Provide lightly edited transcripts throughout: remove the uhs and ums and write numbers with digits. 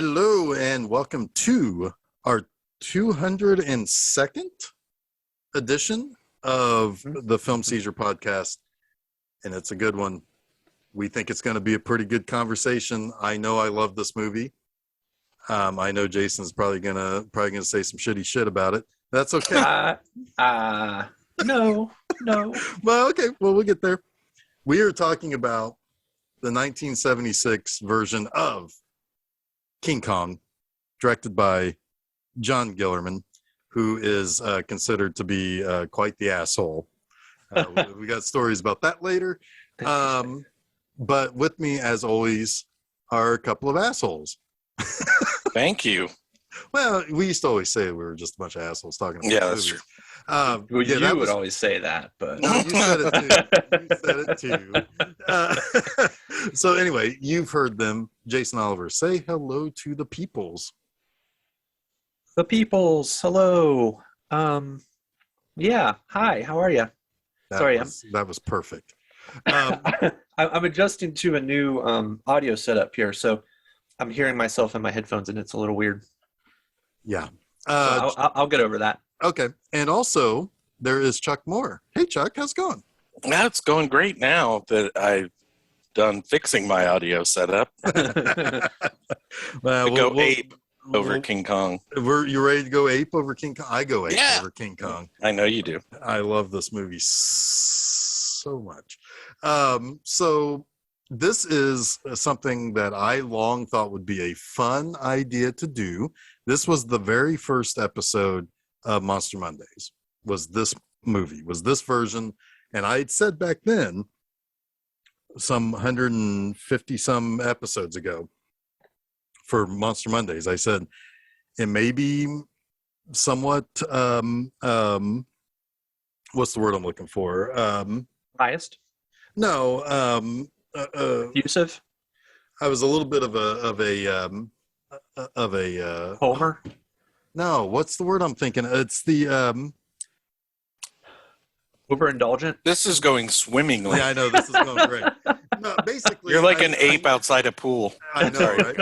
Hello and welcome to our 202nd edition of the Film Seizure podcast, and it's a good one. We think it's going to be a pretty good conversation. I know I love this movie. I know Jason's probably gonna say some shitty shit about it. That's okay. No. Well, okay. Well, we'll get there. We are talking about the 1976 version of King Kong, directed by John Gillerman, who is considered to be quite the asshole. We got stories about that later. But with me, as always, are a couple of assholes. Thank you. Well, we used to always say we were just a bunch of assholes talking about Yeah, that's movies. true. Well, you would always say that, but No, you said it too. So anyway, you've heard them. Jason Oliver, say hello to the peoples. the peoples. Hello. Yeah. Hi. How are you? That was perfect. I'm adjusting to a new audio setup here, so I'm hearing myself in my headphones, and it's a little weird. Yeah. So I'll get over that. Okay. And also, there is Chuck Moore. Hey, Chuck, how's it going? That's going great now that I've done fixing my audio setup. Well, Go ape over King Kong. You ready to go ape over King Kong? I go ape over King Kong. I know you do. I love this movie so much. So this is something that I long thought would be a fun idea to do. This was the very first episode of Monster Mondays, was this movie, was this version. And I had said back then, some 150 some episodes ago for Monster Mondays, I said it may be somewhat what's the word I'm looking for? Biased? No, Abusive? I was a little bit of a Homer? no, what's the word I'm thinking? It's the Overindulgent? This is going swimmingly. yeah, I know this is going great. No, basically, You're like an ape outside a pool. I know, right?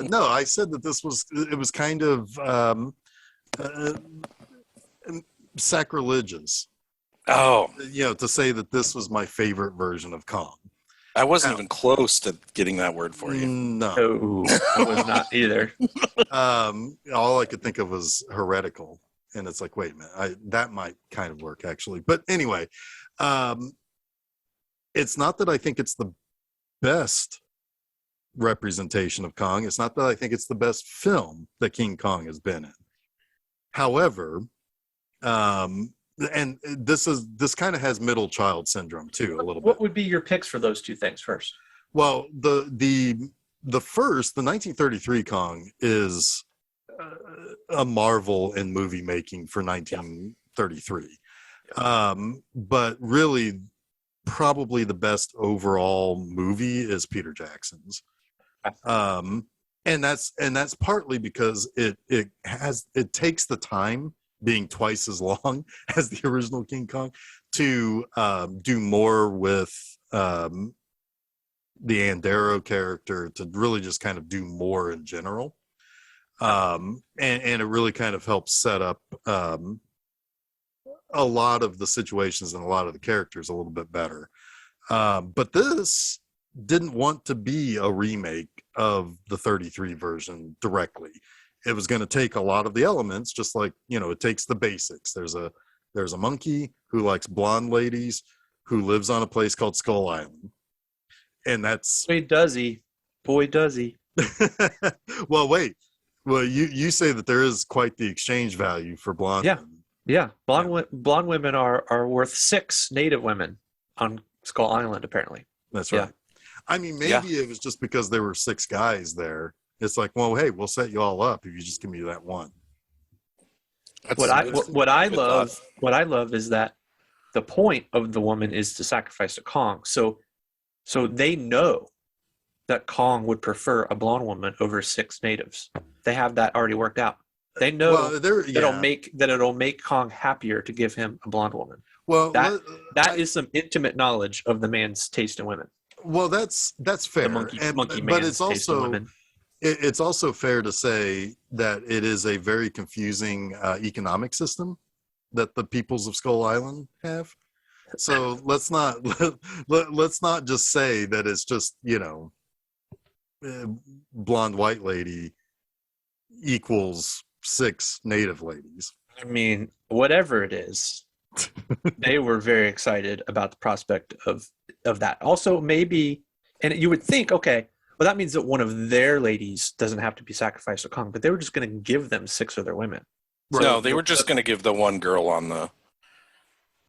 No, I said that it was kind of sacrilegious. Oh, To say that this was my favorite version of Kong. I wasn't even close to getting that word for you. No. I was not either. All I could think of was heretical. And it's like, wait a minute, that might kind of work actually. But anyway, it's not that I think it's the best representation of Kong. It's not that I think it's the best film that King Kong has been in. However, and this kind of has middle child syndrome too, a little bit. What would be your picks for those two things first? Well, the 1933 Kong is a marvel in movie making for 1933. But really, probably the best overall movie is Peter Jackson's. And that's partly because it takes the time, being twice as long as the original King Kong, to do more with the Andero character, to really just kind of do more in general. And it really kind of helps set up a lot of the situations and a lot of the characters a little bit better. But this didn't want to be a remake of the 33 version directly. It was going to take a lot of the elements, just like, it takes the basics. There's a monkey who likes blonde ladies who lives on a place called Skull Island. And that's... Boy, does he. Well, wait. Well, you say that there is quite the exchange value for blonde women. Yeah. Blonde women are worth 6 native women on Skull Island, apparently. That's right. Yeah. I mean, maybe it was just because there were 6 guys there. It's like, well, hey, we'll set you all up if you just give me that one. What I love is that the point of the woman is to sacrifice to Kong. So they know that Kong would prefer a blonde woman over 6 natives. They have that already worked out. They know that it'll make Kong happier to give him a blonde woman. Well, that is some intimate knowledge of the man's taste in women. Well, that's fair. The monkey man. But it's also fair to say that it is a very confusing economic system that the peoples of Skull Island have. So let's not just say that it's just, blonde white lady equals 6 native ladies. I mean, whatever it is, they were very excited about the prospect of that. Also, maybe, and you would think, okay, well, that means that one of their ladies doesn't have to be sacrificed to Kong, but they were just going to give them 6 of their women. Right. No, they were just going to give the one girl on the.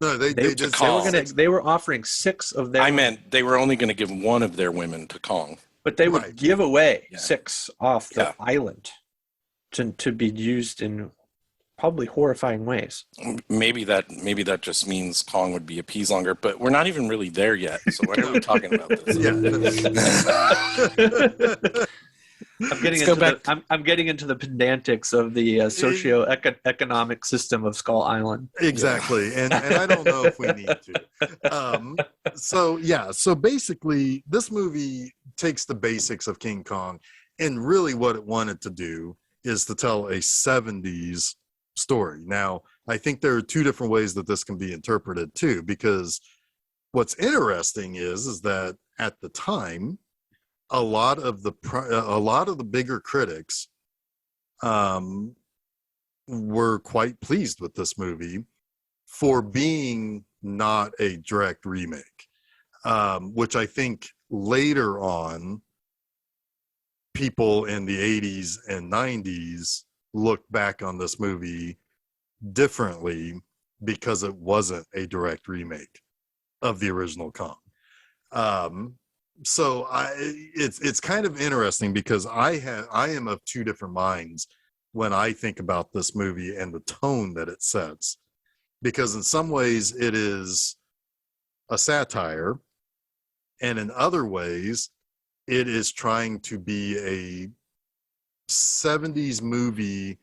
No, they were offering 6 of their. I meant they were only going to give one of their women to Kong, but they would give away 6 off the island to be used in probably horrifying ways. Maybe that just means Kong would be appeased longer, but we're not even really there yet. So why are we talking about this? I'm getting into the pedantics of the socio-economic system of Skull Island. Exactly, and I don't know if we need to. So basically, this movie takes the basics of King Kong, and really what it wanted to do is to tell a 70s story. Now, I think there are 2 different ways that this can be interpreted too, because what's interesting is that at the time, a lot of the bigger critics were quite pleased with this movie for being not a direct remake, which I think later on people in the 80s and 90s look back on this movie differently because it wasn't a direct remake of the original Kong. So it's kind of interesting because I am of 2 different minds when I think about this movie and the tone that it sets, because in some ways it is a satire, and in other ways it is trying to be a 70s movie.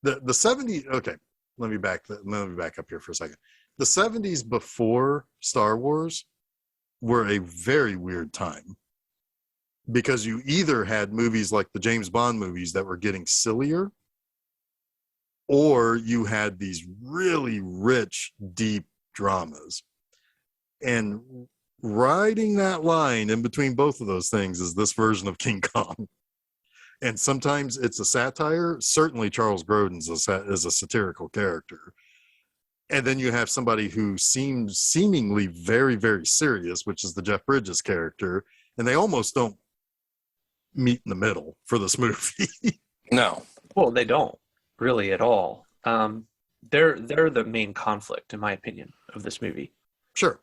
The 70s. Okay, let me back up here for a second. The 70s before Star Wars were a very weird time, because you either had movies like the James Bond movies that were getting sillier, or you had these really rich, deep dramas. And riding that line in between both of those things is this version of King Kong. And sometimes it's a satire. Certainly Charles Grodin is a satirical character. And then you have somebody who seems seemingly very, very serious, which is the Jeff Bridges character. And they almost don't meet in the middle for this movie. No. Well, they don't really at all. They're the main conflict, in my opinion, of this movie. Sure.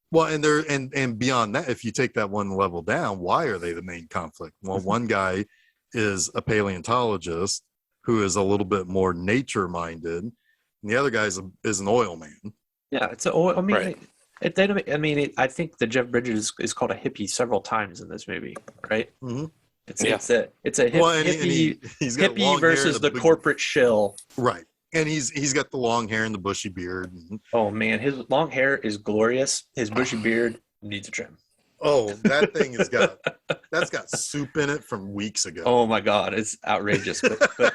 Well, and beyond that, if you take that one level down, why are they the main conflict? Well, one guy is a paleontologist who is a little bit more nature minded, and the other guy is an oil man. Yeah, it's an oil. I mean, right. I think that Jeff Bridges is called a hippie several times in this movie, right? Mm-hmm. It's a hippie versus the corporate shill, right? And he's got the long hair and the bushy beard. Oh man, his long hair is glorious. His bushy beard needs a trim. Oh, that thing that's got soup in it from weeks ago. Oh my god, it's outrageous. But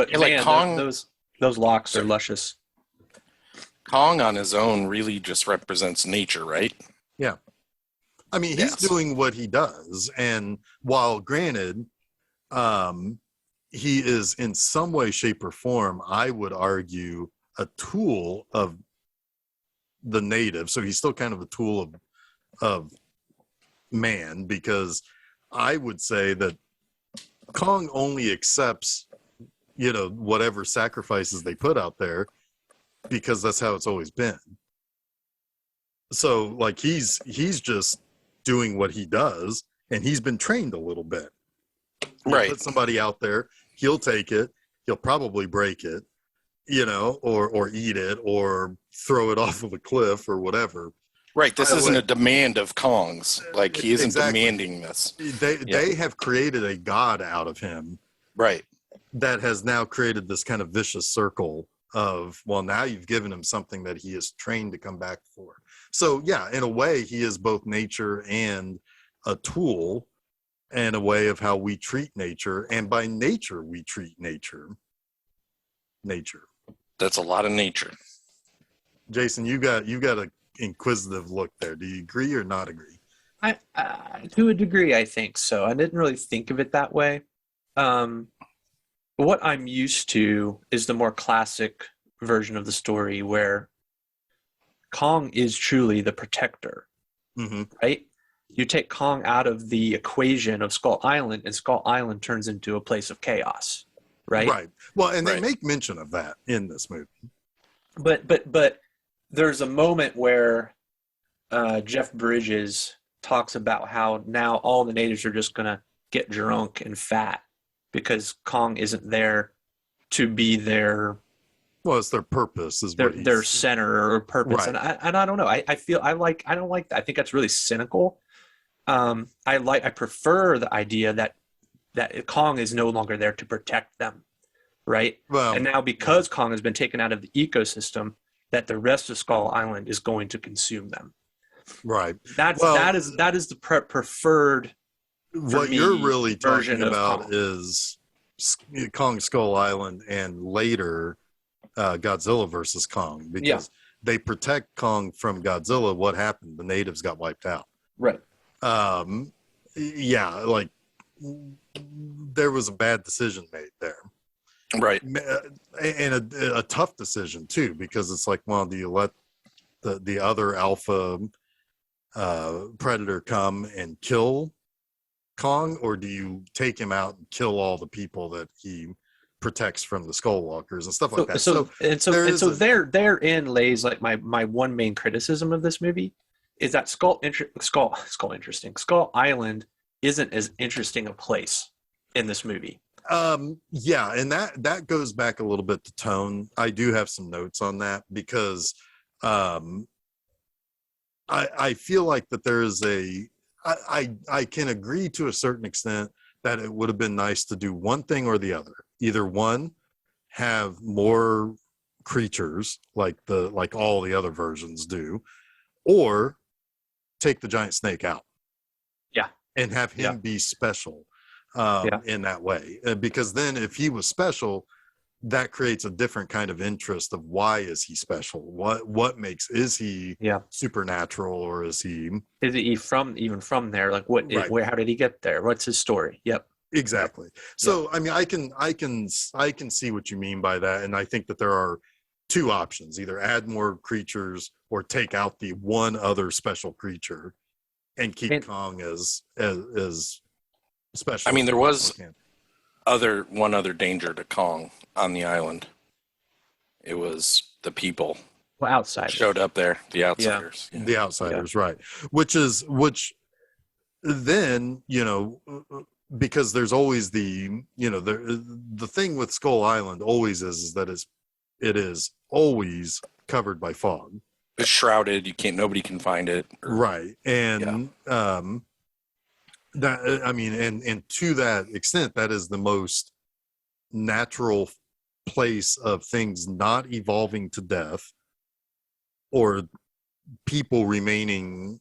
yeah, man, like Kong, those locks are luscious. Kong on his own really just represents nature, right? Yeah. I mean, he's doing what he does, and while granted, he is in some way, shape, or form, I would argue, a tool of the native. So he's still kind of a tool of man, because I would say that Kong only accepts, whatever sacrifices they put out there, because that's how it's always been. So like he's just doing what he does, and he's been trained a little bit. Right. Put somebody out there, he'll take it, he'll probably break it, or eat it, or throw it off of a cliff or whatever. Right. This isn't a demand of Kong's. Like, he isn't demanding this. They have created a god out of him. Right. That has now created this kind of vicious circle of, well, now you've given him something that he is trained to come back for. So yeah, in a way, he is both nature and a tool, and a way of how we treat nature. And by nature, we treat nature. That's a lot of nature. Jason, you got an inquisitive look there. Do you agree or not agree? I to a degree, I think so. I didn't really think of it that way. What I'm used to is the more classic version of the story where Kong is truly the protector, right? You take Kong out of the equation of Skull Island, and Skull Island turns into a place of chaos, right? Right. Well, and they make mention of that in this movie. But there's a moment where Jeff Bridges talks about how now all the natives are just going to get drunk and fat because Kong isn't there to be their... Well, it's their purpose, is their center or purpose, right. and I don't know. I don't like that. I think that's really cynical. I prefer the idea that Kong is no longer there to protect them, right? Well, and now because Kong has been taken out of the ecosystem, that the rest of Skull Island is going to consume them. Right. That is the preferred. What you're really talking about is Kong Skull Island and later Godzilla versus Kong, because they protect Kong from Godzilla. What happened? The natives got wiped out. Right. Yeah, like there was a bad decision made there. Right. And a tough decision too, because it's like, well, do you let the other alpha predator come and kill Kong, or do you take him out and kill all the people that he protects from the Skullwalkers and stuff like that? So therein lays like my one main criticism of this movie is that Skull Island isn't as interesting a place in this movie. Yeah, and that goes back a little bit to tone. I do have some notes on that because I feel like that there is I can agree to a certain extent that it would have been nice to do one thing or the other. Either one, have more creatures like all the other versions do, or take the giant snake out. Yeah. And have him be special in that way. Because then if he was special, that creates a different kind of interest of why is he special? What makes, is he supernatural, or is he even from there? Like where, how did he get there? What's his story? Yep. Exactly. So, I mean, I can see what you mean by that. And I think that there are two options: either add more creatures or take out the one other special creature and keep Kong as special. I mean, there was one other danger to Kong on the island. It was the people. Well, outsiders showed up there. The outsiders. Yeah. The outsiders, right? Which then, because there's always the thing with Skull Island always is that it is always covered by fog. It's shrouded. Nobody can find it. Right. And that, I mean, and to that extent, that is the most natural place of things not evolving to death, or people remaining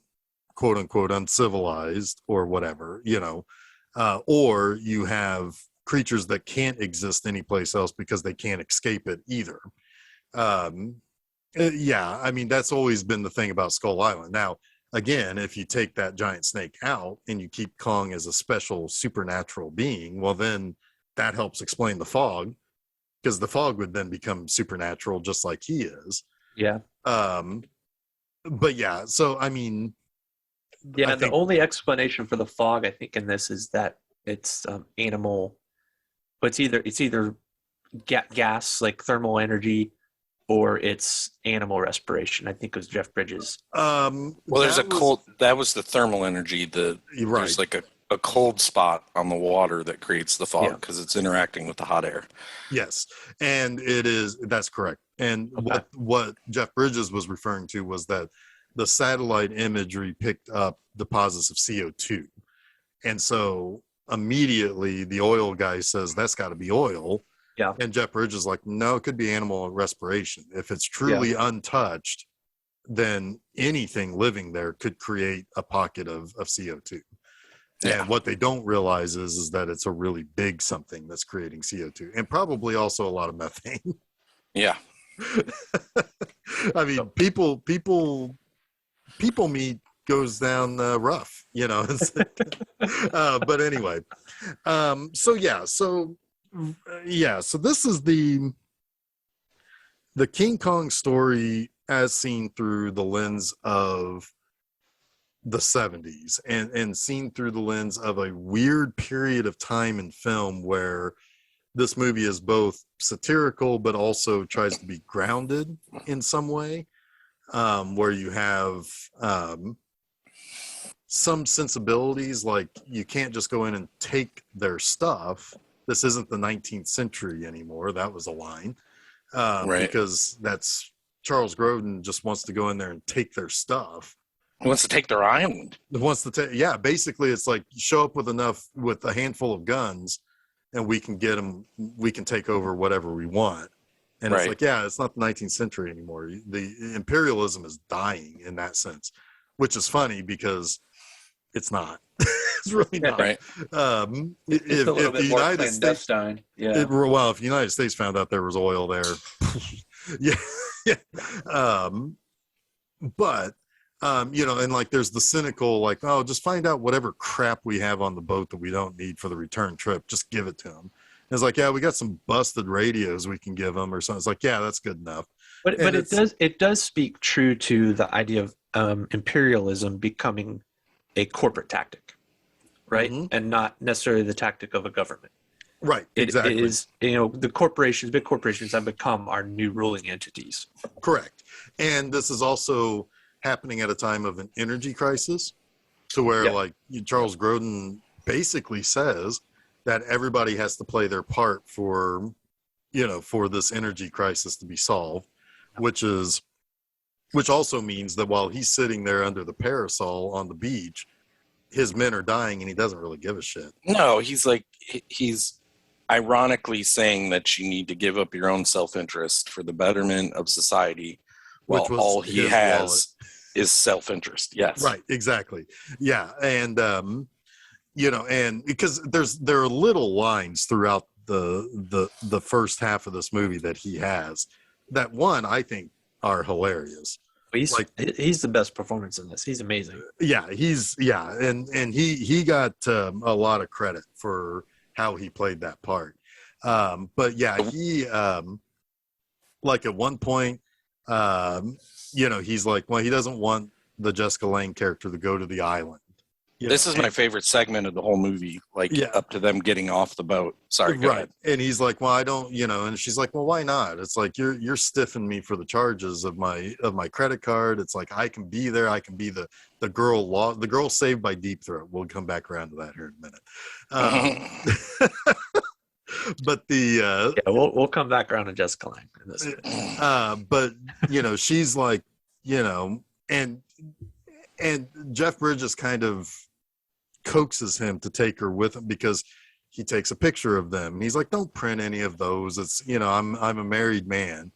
quote unquote uncivilized or whatever, or you have creatures that can't exist anyplace else because they can't escape it either. Yeah, I mean, that's always been the thing about Skull Island. Now, again, if you take that giant snake out and you keep Kong as a special supernatural being, well, then that helps explain the fog, because the fog would then become supernatural just like he is. Yeah. But yeah, so I mean, the only explanation for the fog, I think, in this is that it's animal. But it's either gas, like thermal energy, or it's animal respiration. I think it was Jeff Bridges. Well, there's that was the thermal energy. There's like a cold spot on the water that creates the fog because it's interacting with the hot air. Yes, and that's correct. And what Jeff Bridges was referring to was that the satellite imagery picked up deposits of CO2, and so immediately the oil guy says that's got to be oil, Yeah. And Jeff Bridges is like, no, it could be animal respiration. If it's truly untouched, then anything living there could create a pocket of CO2. Yeah. And what they don't realize is that it's a really big something that's creating CO2, and probably also a lot of methane. Yeah. I mean, people meat goes down rough, you know. But anyway, so this is the King Kong story as seen through the lens of the 70s and seen through the lens of a weird period of time in film where this movie is both satirical but also tries to be grounded in some way, where you have some sensibilities, like you can't just go in and take their stuff. This isn't the 19th century anymore. That was a line. Right. Because that's Charles Grodin just wants to go in there and take their stuff. He wants to take their island. He wants to take, yeah, basically it's like show up with a handful of guns and we can get them, we can take over whatever we want. And it's like, yeah, it's not the 19th century anymore. The imperialism is dying in that sense, which is funny because it's not. It's really not. Right. It's a little bit more clandestine. If the United States found out there was oil there, yeah. But you know, and like there's the cynical, like, oh, just find out whatever crap we have on the boat that we don't need for the return trip. Just give it to them. And it's like, yeah, we got some busted radios we can give them or something. It's like, yeah, that's good enough. But it does speak true to the idea of imperialism becoming a corporate tactic, right? Mm-hmm. And not necessarily the tactic of a government. Right, exactly. It is, you know, the corporations, big corporations have become our new ruling entities. Correct. And this is also happening at a time of an energy crisis, to where like Charles Grodin basically says that everybody has to play their part for, you know, for this energy crisis to be solved, which also means that while he's sitting there under the parasol on the beach, his men are dying and he doesn't really give a shit. No, he's ironically saying that you need to give up your own self-interest for the betterment of society, while all he has is self-interest. Yes. Right. Exactly. Yeah. And, you know, and because there are little lines throughout the first half of this movie that he has that I think are hilarious. He's the best performance in this. He's amazing. Yeah. And he got a lot of credit for how he played that part. But yeah, he, like at one point, you know, he's like, well, he doesn't want the Jessica Lange character to go to the island. This is my favorite segment of the whole movie, like up to them getting off the boat. Sorry, go ahead. And he's like, well, I don't, you know, and she's like, well, why not? It's like, you're stiffing me for the charges of my credit card. It's like, I can be there. I can be the girl saved by Deep Throat. We'll come back around to that here in a minute. But we'll come back around to Jessica Lange in this. But you know, she's like, you know, and Jeff Bridges kind of coaxes him to take her with him because he takes a picture of them and he's like, don't print any of those. It's, you know, I'm a married man.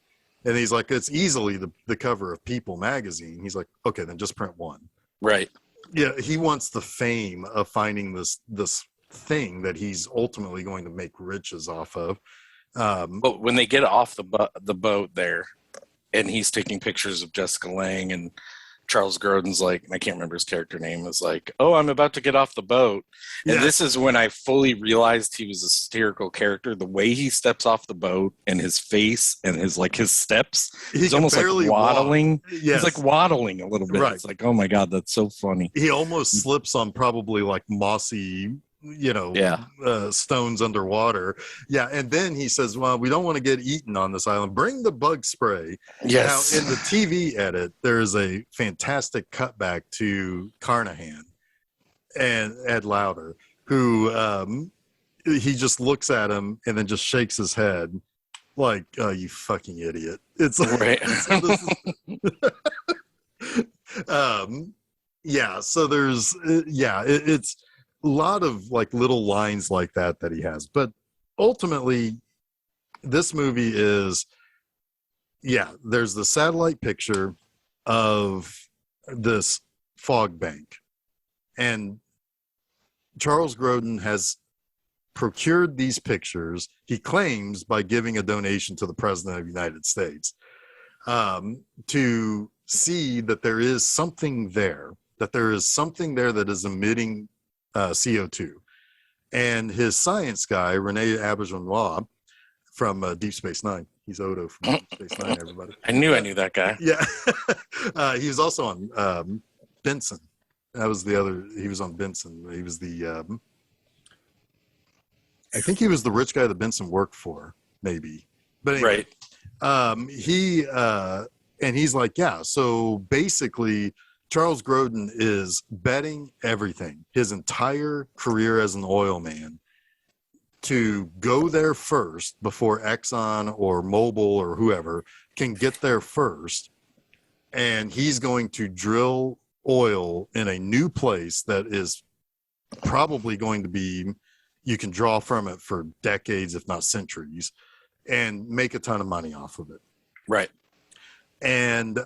And he's like, it's easily the cover of People magazine. He's like, okay, then just print one. Right. Yeah. He wants the fame of finding this thing that he's ultimately going to make riches off of. But when they get off the boat there and he's taking pictures of Jessica Lange and Charles Grodin's like, I can't remember his character name, is like, oh, I'm about to get off the boat. And this is when I fully realized he was a satirical character. The way he steps off the boat and his face and his steps, he's almost like waddling. Yes. He's like waddling a little bit. Right. It's like, oh my God, that's so funny. He almost slips on probably like mossy, you know, stones underwater. Yeah. And then he says, well, we don't want to get eaten on this island. Bring the bug spray. Yes. Now, in the TV edit, there's a fantastic cutback to Carnahan and Ed Lauder, who he just looks at him and then just shakes his head like, oh, you fucking idiot. It's like, yeah. So there's, it's a lot of like little lines like that he has, but ultimately this movie is, there's the satellite picture of this fog bank, and Charles Grodin has procured these pictures, he claims, by giving a donation to the President of the United States, to see that there is something there, that is emitting CO2. And his science guy, Rene Auberjonois, from Deep Space Nine. He's Odo from Deep Space Nine, everybody. I knew that guy. Yeah. He was also on Benson. That was the other. He was on Benson. He was the. I think he was the rich guy that Benson worked for, maybe. But anyway, right. And he's like, yeah. So basically, Charles Grodin is betting everything, his entire career as an oil man, to go there first before Exxon or Mobil or whoever can get there first. And he's going to drill oil in a new place that is probably going to be, you can draw from it for decades, if not centuries, and make a ton of money off of it. Right. And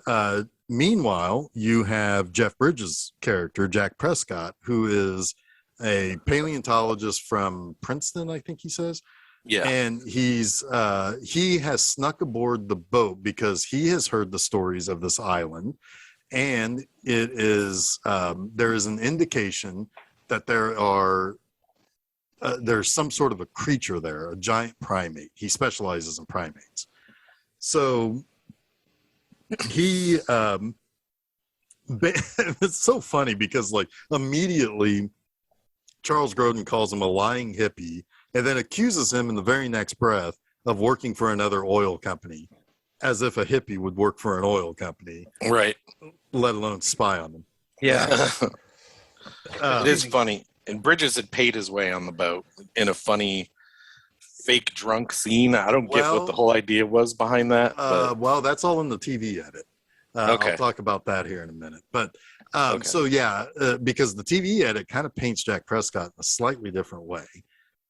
meanwhile, you have Jeff Bridges' character, Jack Prescott, who is a paleontologist from Princeton, I think he says. Yeah. And he has snuck aboard the boat because he has heard the stories of this island. And it is, there is an indication that there's some sort of a creature there, a giant primate. He specializes in primates. So he, it's so funny because like immediately Charles Grodin calls him a lying hippie and then accuses him in the very next breath of working for another oil company, as if a hippie would work for an oil company. Right. Let alone spy on them. Yeah. It is funny. And Bridges had paid his way on the boat in a funny fake drunk scene. I don't get what the whole idea was behind that. Well, that's all in the TV edit. Okay. I'll talk about that here in a minute. But so yeah, because the TV edit kind of paints Jack Prescott in a slightly different way.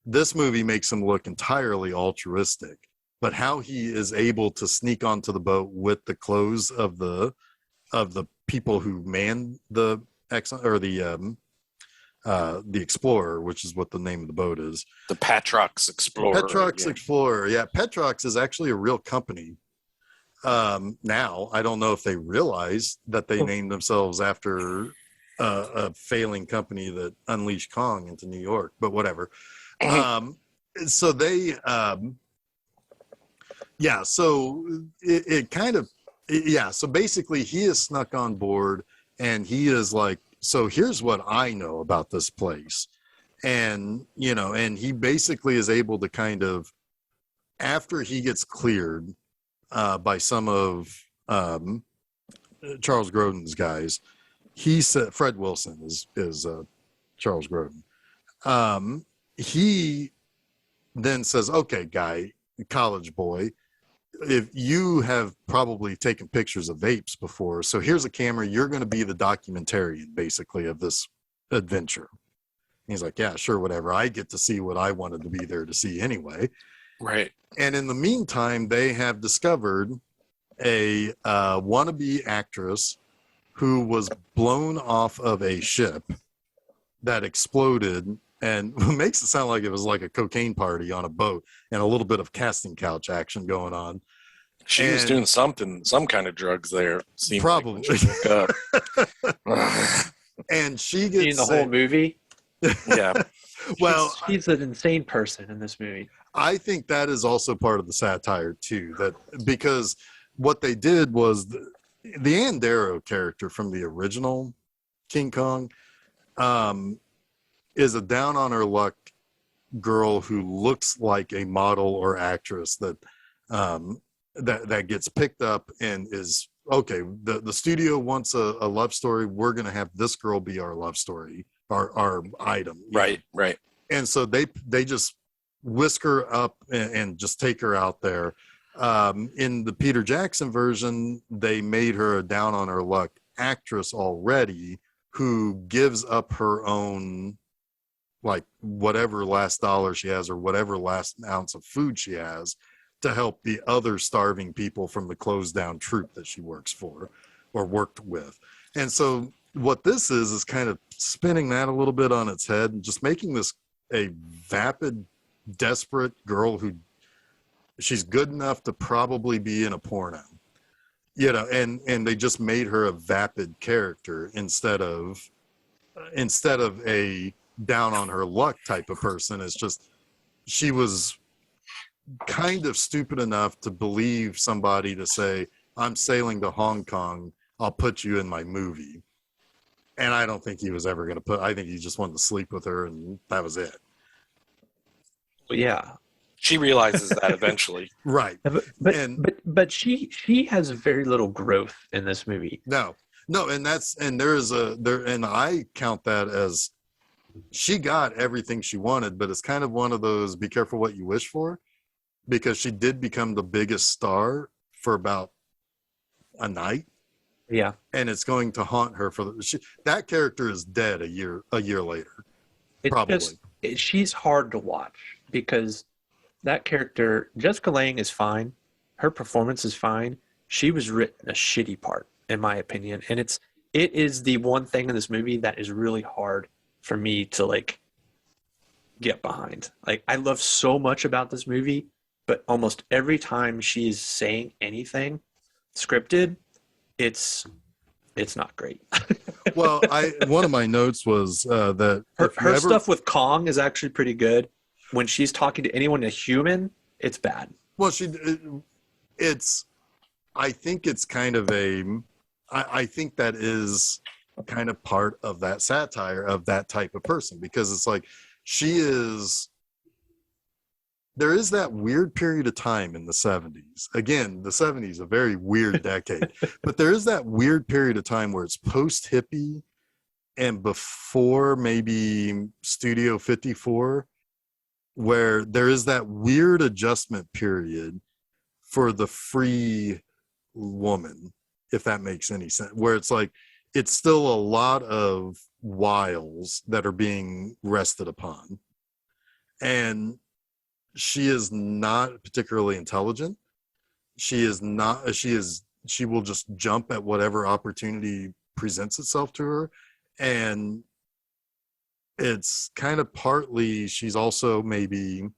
This movie makes him look entirely altruistic, but how he is able to sneak onto the boat with the clothes of the people who manned the Exxon or the Explorer, which is what the name of the boat is. The Patrox Explorer. Patrox Explorer. Yeah, Patrox is actually a real company. Now, I don't know if they realize that they named themselves after a failing company that unleashed Kong into New York, but whatever. So they, so it kind of, so basically he is snuck on board and he is like, so here's what I know about this place. And, and he basically is able to kind of, after he gets cleared by some of Charles Grodin's guys, he said, Fred Wilson is Charles Grodin. He then says, okay, guy, college boy, if you have probably taken pictures of apes before, so here's a camera, you're going to be the documentarian basically of this adventure. And he's like, yeah, sure, whatever. I get to see what I wanted to be there to see anyway. Right. And in the meantime, they have discovered a wannabe actress who was blown off of a ship that exploded, and makes it sound like it was like a cocaine party on a boat and a little bit of casting couch action going on. She was doing some kind of drugs there. Probably. And she gets in the whole movie. Yeah. Well, she's an insane person in this movie. I think that is also part of the satire too, that because what they did was the Ann Darrow character from the original King Kong is a down on her luck girl who looks like a model or actress that that gets picked up and is okay. The studio wants a love story. We're going to have this girl be our love story, our item. Right. And so they just whisk her up and just take her out there. In the Peter Jackson version, they made her a down on her luck actress already who gives up her own, like whatever last dollar she has or whatever last ounce of food she has to help the other starving people from the closed down troop that she works for or worked with. And so what this is kind of spinning that a little bit on its head and just making this a vapid, desperate girl who she's good enough to probably be in a porno, you know, and they just made her a vapid character instead of a down on her luck type of person. It's just, she was kind of stupid enough to believe somebody to say, I'm sailing to Hong Kong, I'll put you in my movie. And I don't think he was ever going to I think he just wanted to sleep with her and that was it. Yeah. She realizes that eventually. Right. But she has very little growth in this movie. No, and I count that as she got everything she wanted, but it's kind of one of those be careful what you wish for, because she did become the biggest star for about a night. Yeah. And it's going to haunt her that character is dead a year later. Probably. She's hard to watch because that character, Jessica Lange, is fine. Her performance is fine. She was written a shitty part, in my opinion. And it is the one thing in this movie that is really hard for me to like get behind. Like, I love so much about this movie, but almost every time she is saying anything scripted, it's not great. Well, one of my notes was that her stuff with Kong is actually pretty good. When she's talking to anyone, a human, it's bad. Well, I think it's kind of I think that is kind of part of that satire of that type of person, because it's like there is that weird period of time in the 70s. Again, the 70s, a very weird decade, but there is that weird period of time where it's post-hippie and before maybe Studio 54, where there is that weird adjustment period for the free woman, if that makes any sense, where it's like, it's still a lot of wiles that are being rested upon. And she is not particularly intelligent. She will just jump at whatever opportunity presents itself to her. And it's kind of partly, she's also maybe,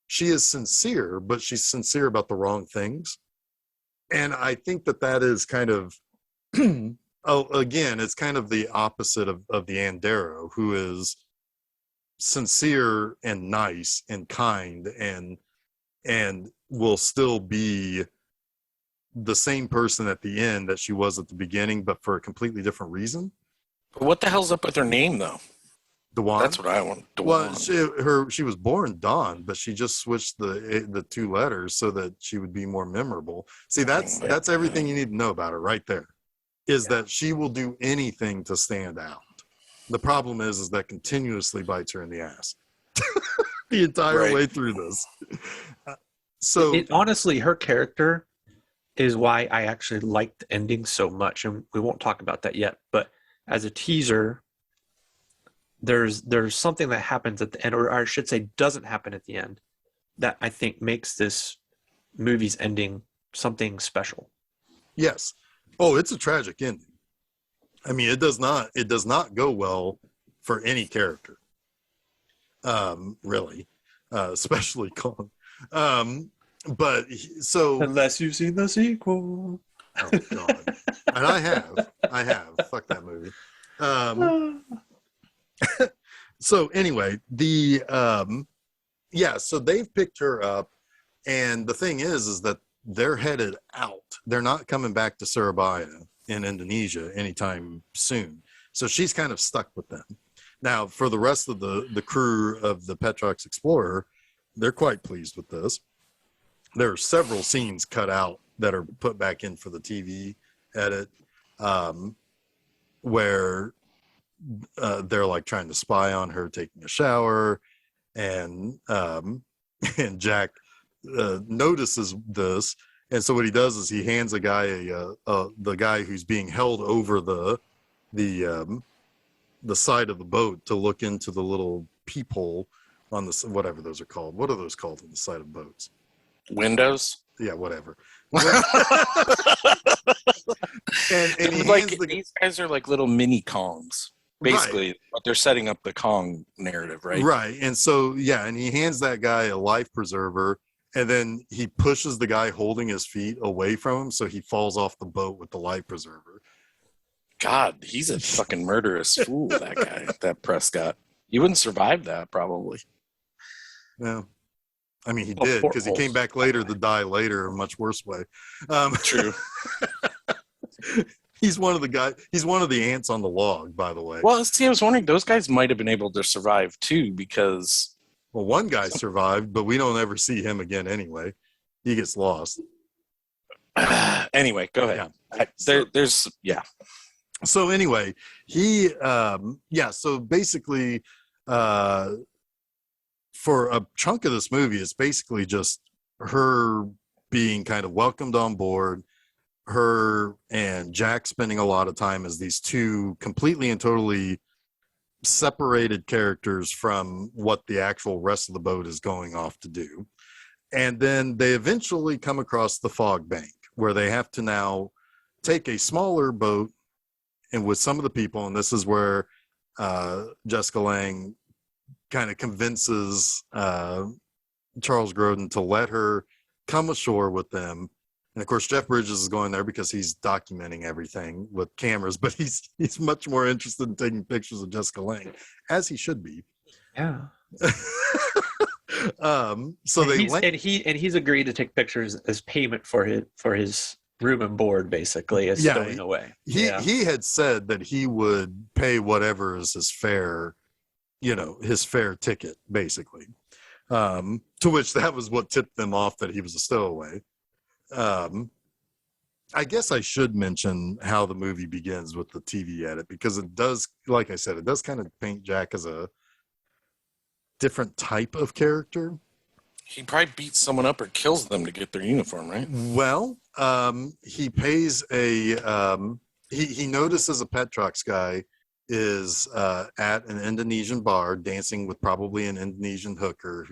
she is sincere, but she's sincere about the wrong things. And I think that is kind of, again, it's kind of the opposite of the Andero, who is sincere and nice and kind and will still be the same person at the end that she was at the beginning, but for a completely different reason. What the hell's up with her name, though? Dawn? That's what I want. Dawn. Well, she was born Dawn, but she just switched the two letters so that she would be more memorable. See, that's everything you need to know about her right there, is that she will do anything to stand out. The problem is that continuously bites her in the ass the entire way through this. Honestly, her character is why I actually like the ending so much, and we won't talk about that yet. But as a teaser, there's something that happens at the end, or I should say, doesn't happen at the end, that I think makes this movie's ending something special. Yes. Oh, it's a tragic ending. I mean, it does not go well for any character, really, especially Kong. But so unless you've seen the sequel. Oh God! And I have. Fuck that movie. So anyway, so they've picked her up, and the thing is that they're headed out. They're not coming back to Surabaya in Indonesia anytime soon. So she's kind of stuck with them. Now, for the rest of the crew of the Petrox Explorer, they're quite pleased with this. There are several scenes cut out that are put back in for the TV edit, where they're like trying to spy on her taking a shower, and Jack notices this. And so what he does is he hands a guy the guy who's being held over the side of the boat to look into the little peephole on the whatever those are called. What are those called on the side of boats? Windows. Yeah, whatever. and he like these guys are like little mini Kongs, basically. Right. But they're setting up the Kong narrative, right? Right. And so and he hands that guy a life preserver, and then he pushes the guy holding his feet away from him, so he falls off the boat with the life preserver. God, he's a fucking murderous fool. That guy, that Prescott. You wouldn't survive that, probably. No. I mean, he did, because he came back later to die later in a much worse way. True. He's one of the ants on the log, by the way. Well, see, I was wondering, those guys might have been able to survive too, because... Well, one guy survived, but we don't ever see him again anyway. He gets lost. Anyway, go ahead. Yeah. So anyway, so basically... for a chunk of this movie, it's basically just her being kind of welcomed on board, her and Jack spending a lot of time as these two completely and totally separated characters from what the actual rest of the boat is going off to do. And then they eventually come across the fog bank, where they have to now take a smaller boat and with some of the people, and this is where Jessica Lange kind of convinces Charles Grodin to let her come ashore with them. And of course, Jeff Bridges is going there because he's documenting everything with cameras, but he's much more interested in taking pictures of Jessica Lange, as he should be. Yeah. So he's agreed to take pictures as payment for his room and board, basically, as stowing away. He had said that he would pay whatever is his fare, his fare ticket, basically. To which that was what tipped them off that he was a stowaway. I guess I should mention how the movie begins with the TV edit, because it does, like I said, it does kind of paint Jack as a different type of character. He probably beats someone up or kills them to get their uniform, right? Well, he pays he notices a Petrox guy is at an Indonesian bar dancing with probably an Indonesian hooker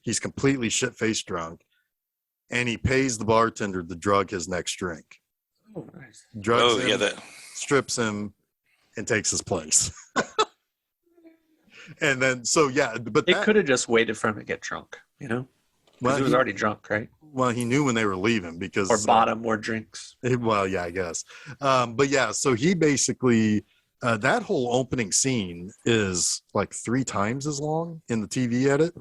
he's completely shit-faced drunk, and he pays the bartender to drug his next drink. Oh, nice. Drugs him, strips him, and takes his place. And then, but they could have just waited for him to get drunk, Well, he was already drunk, right? Well, he knew when they were leaving because... Or bought him more drinks. Well, yeah, I guess. So he basically... that whole opening scene is like 3 times as long in the TV edit.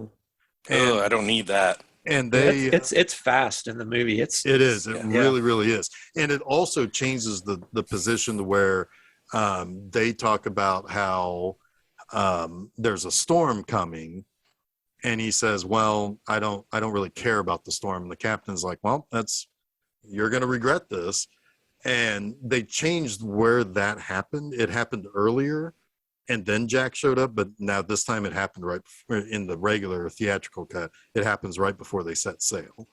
And, I don't need that. And it's fast in the movie. It really, really is. And it also changes the position to where they talk about how there's a storm coming, and he says, well, I don't really care about the storm. And the captain's like, well, you're going to regret this. And they changed where that happened. It happened earlier, and then Jack showed up. But now this time it happened right in the regular theatrical cut. It happens right before they set sail.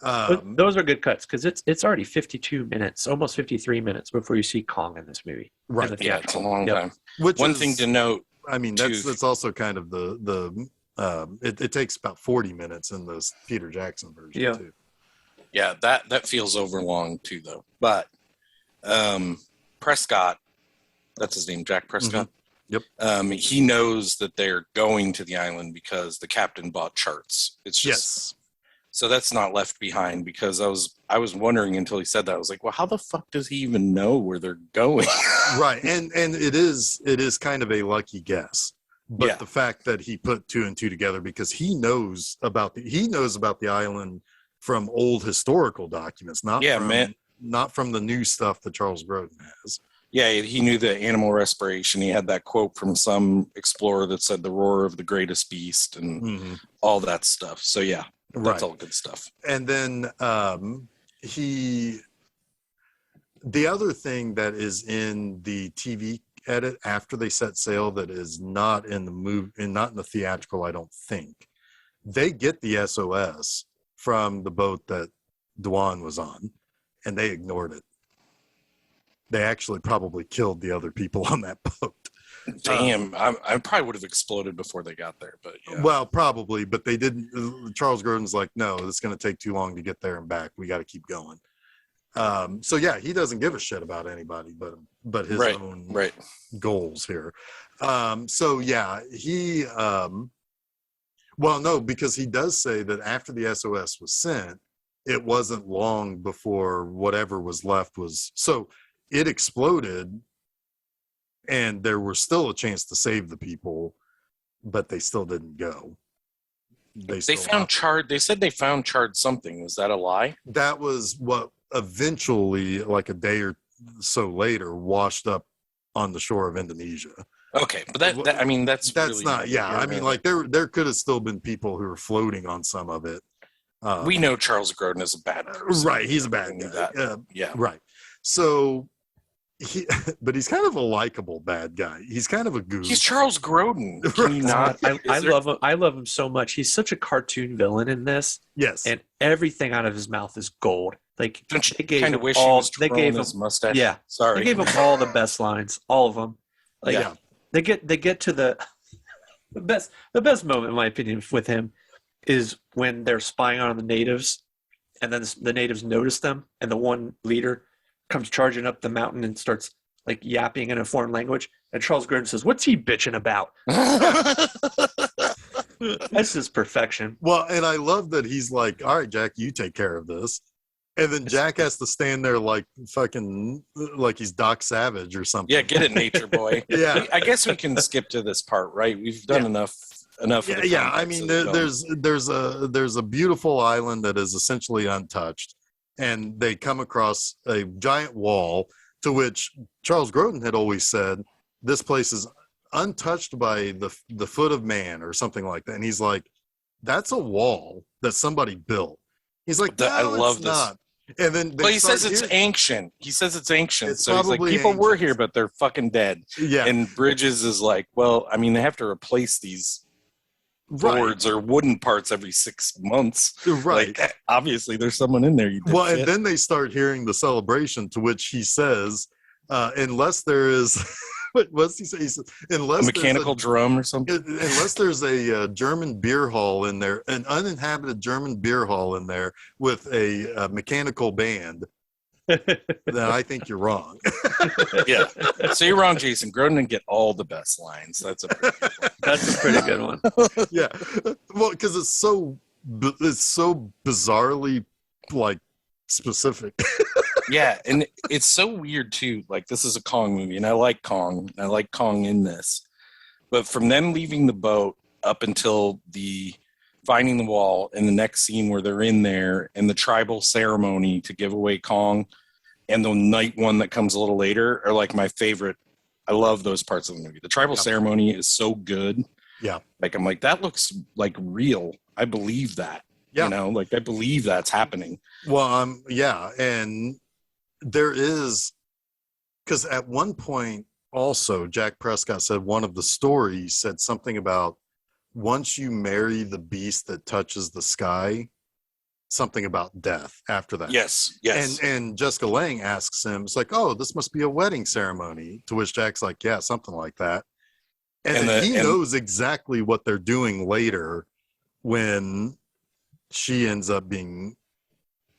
Those are good cuts, because it's already 52 minutes, almost 53 minutes before you see Kong in this movie. Right. Yeah, it's a long time. One thing to note. I mean, that's also kind of it takes about 40 minutes in the Peter Jackson version too. Yeah, that feels over long too, though. But Prescott, that's his name, Jack Prescott. Mm-hmm. Yep. He knows that they're going to the island because the captain bought charts. It's just so that's not left behind, because I was wondering until he said that. I was like, well, how the fuck does he even know where they're going? Right, and it is kind of a lucky guess. But the fact that he put 2 and 2 together, because he knows about the island from old historical documents, not from the new stuff that Charles Grodin has. Yeah, he knew the animal respiration. He had that quote from some explorer that said the roar of the greatest beast and all that stuff. So that's all good stuff. And then the other thing that is in the TV edit after they set sail that is not in the movie and not in the theatrical, I don't think, they get the SOS from the boat that Dwan was on, and they ignored it. They actually probably killed the other people on that boat. Damn, I probably would have exploded before they got there, but yeah. Well, probably, but they didn't. Charles Grodin's like, no, it's going to take too long to get there and back. We got to keep going. So yeah, he doesn't give a shit about anybody but his own goals here. So yeah, he well, no, because he does say that after the SOS was sent, it wasn't long before whatever was left was, so it exploded and there was still a chance to save the people, but they still didn't go. They found charred. They said they found charred something. Was that a lie? That was what eventually, like a day or so later, washed up on the shore of Indonesia. Okay, but that I mean, that's really not. Yeah, I mean, like there could have still been people who were floating on some of it. We know Charles Grodin is a bad person. Right? He's a bad guy. Yeah. Right. So. But he's kind of a likable bad guy. He's kind of a goof. He's Charles Grodin. Can you not? I love him. I love him so much. He's such a cartoon villain in this. Yes, and everything out of his mouth is gold. Like don't you kind of wish he was twirling his mustache? Yeah, sorry. They gave him all the best lines, all of them. Like, yeah, they get to the best moment, in my opinion, with him is when they're spying on the natives, and then the natives notice them, and the one leader comes charging up the mountain and starts like yapping in a foreign language. And Charles Grodin says, "What's he bitching about?" That's just perfection. Well, and I love that he's like, "All right, Jack, you take care of this." And then Jack has to stand there like fucking, like he's Doc Savage or something. Yeah, get it, nature boy. Yeah. I guess we can skip to this part, right? We've done enough. Yeah, I mean, there's a beautiful island that is essentially untouched. And they come across a giant wall to which Charles Grodin had always said, this place is untouched by the foot of man or something like that. And he's like, that's a wall that somebody built. He's like, no, I love this. Not. And then he says it's ancient. He says it's ancient. So he's like, people were here, but they're fucking dead. Yeah. And Bridges is like, well, I mean, they have to replace these boards or wooden parts every 6 month's. Right. Like, obviously there's someone in there. And then they start hearing the celebration, to which he says, unless there is what's he say? He says, unless a mechanical drum or something. Unless there's a German beer hall in there, an uninhabited German beer hall in there with a mechanical band, then I think you're wrong. Yeah. So you're wrong, Jason. Grodin didn't get all the best lines. That's a pretty good one. Yeah. Well, because it's so bizarrely like specific. Yeah, and it's so weird too. Like, this is a Kong movie, and I like Kong. I like Kong in this. But from them leaving the boat up until the finding the wall and the next scene where they're in there and the tribal ceremony to give away Kong and the night one that comes a little later are like my favorite. I love those parts of the movie. The tribal ceremony is so good. Yeah. Like, I'm like, that looks like real. I believe that. Yeah. You know, like I believe that's happening. Well, yeah. And there is, because at one point also Jack Prescott said one of the stories said something about once you marry the beast that touches the sky, something about death after that. Yes. And Jessica Lange asks him, it's like, oh, this must be a wedding ceremony, to which Jack's like, yeah, something like that. And he knows exactly what they're doing later when she ends up being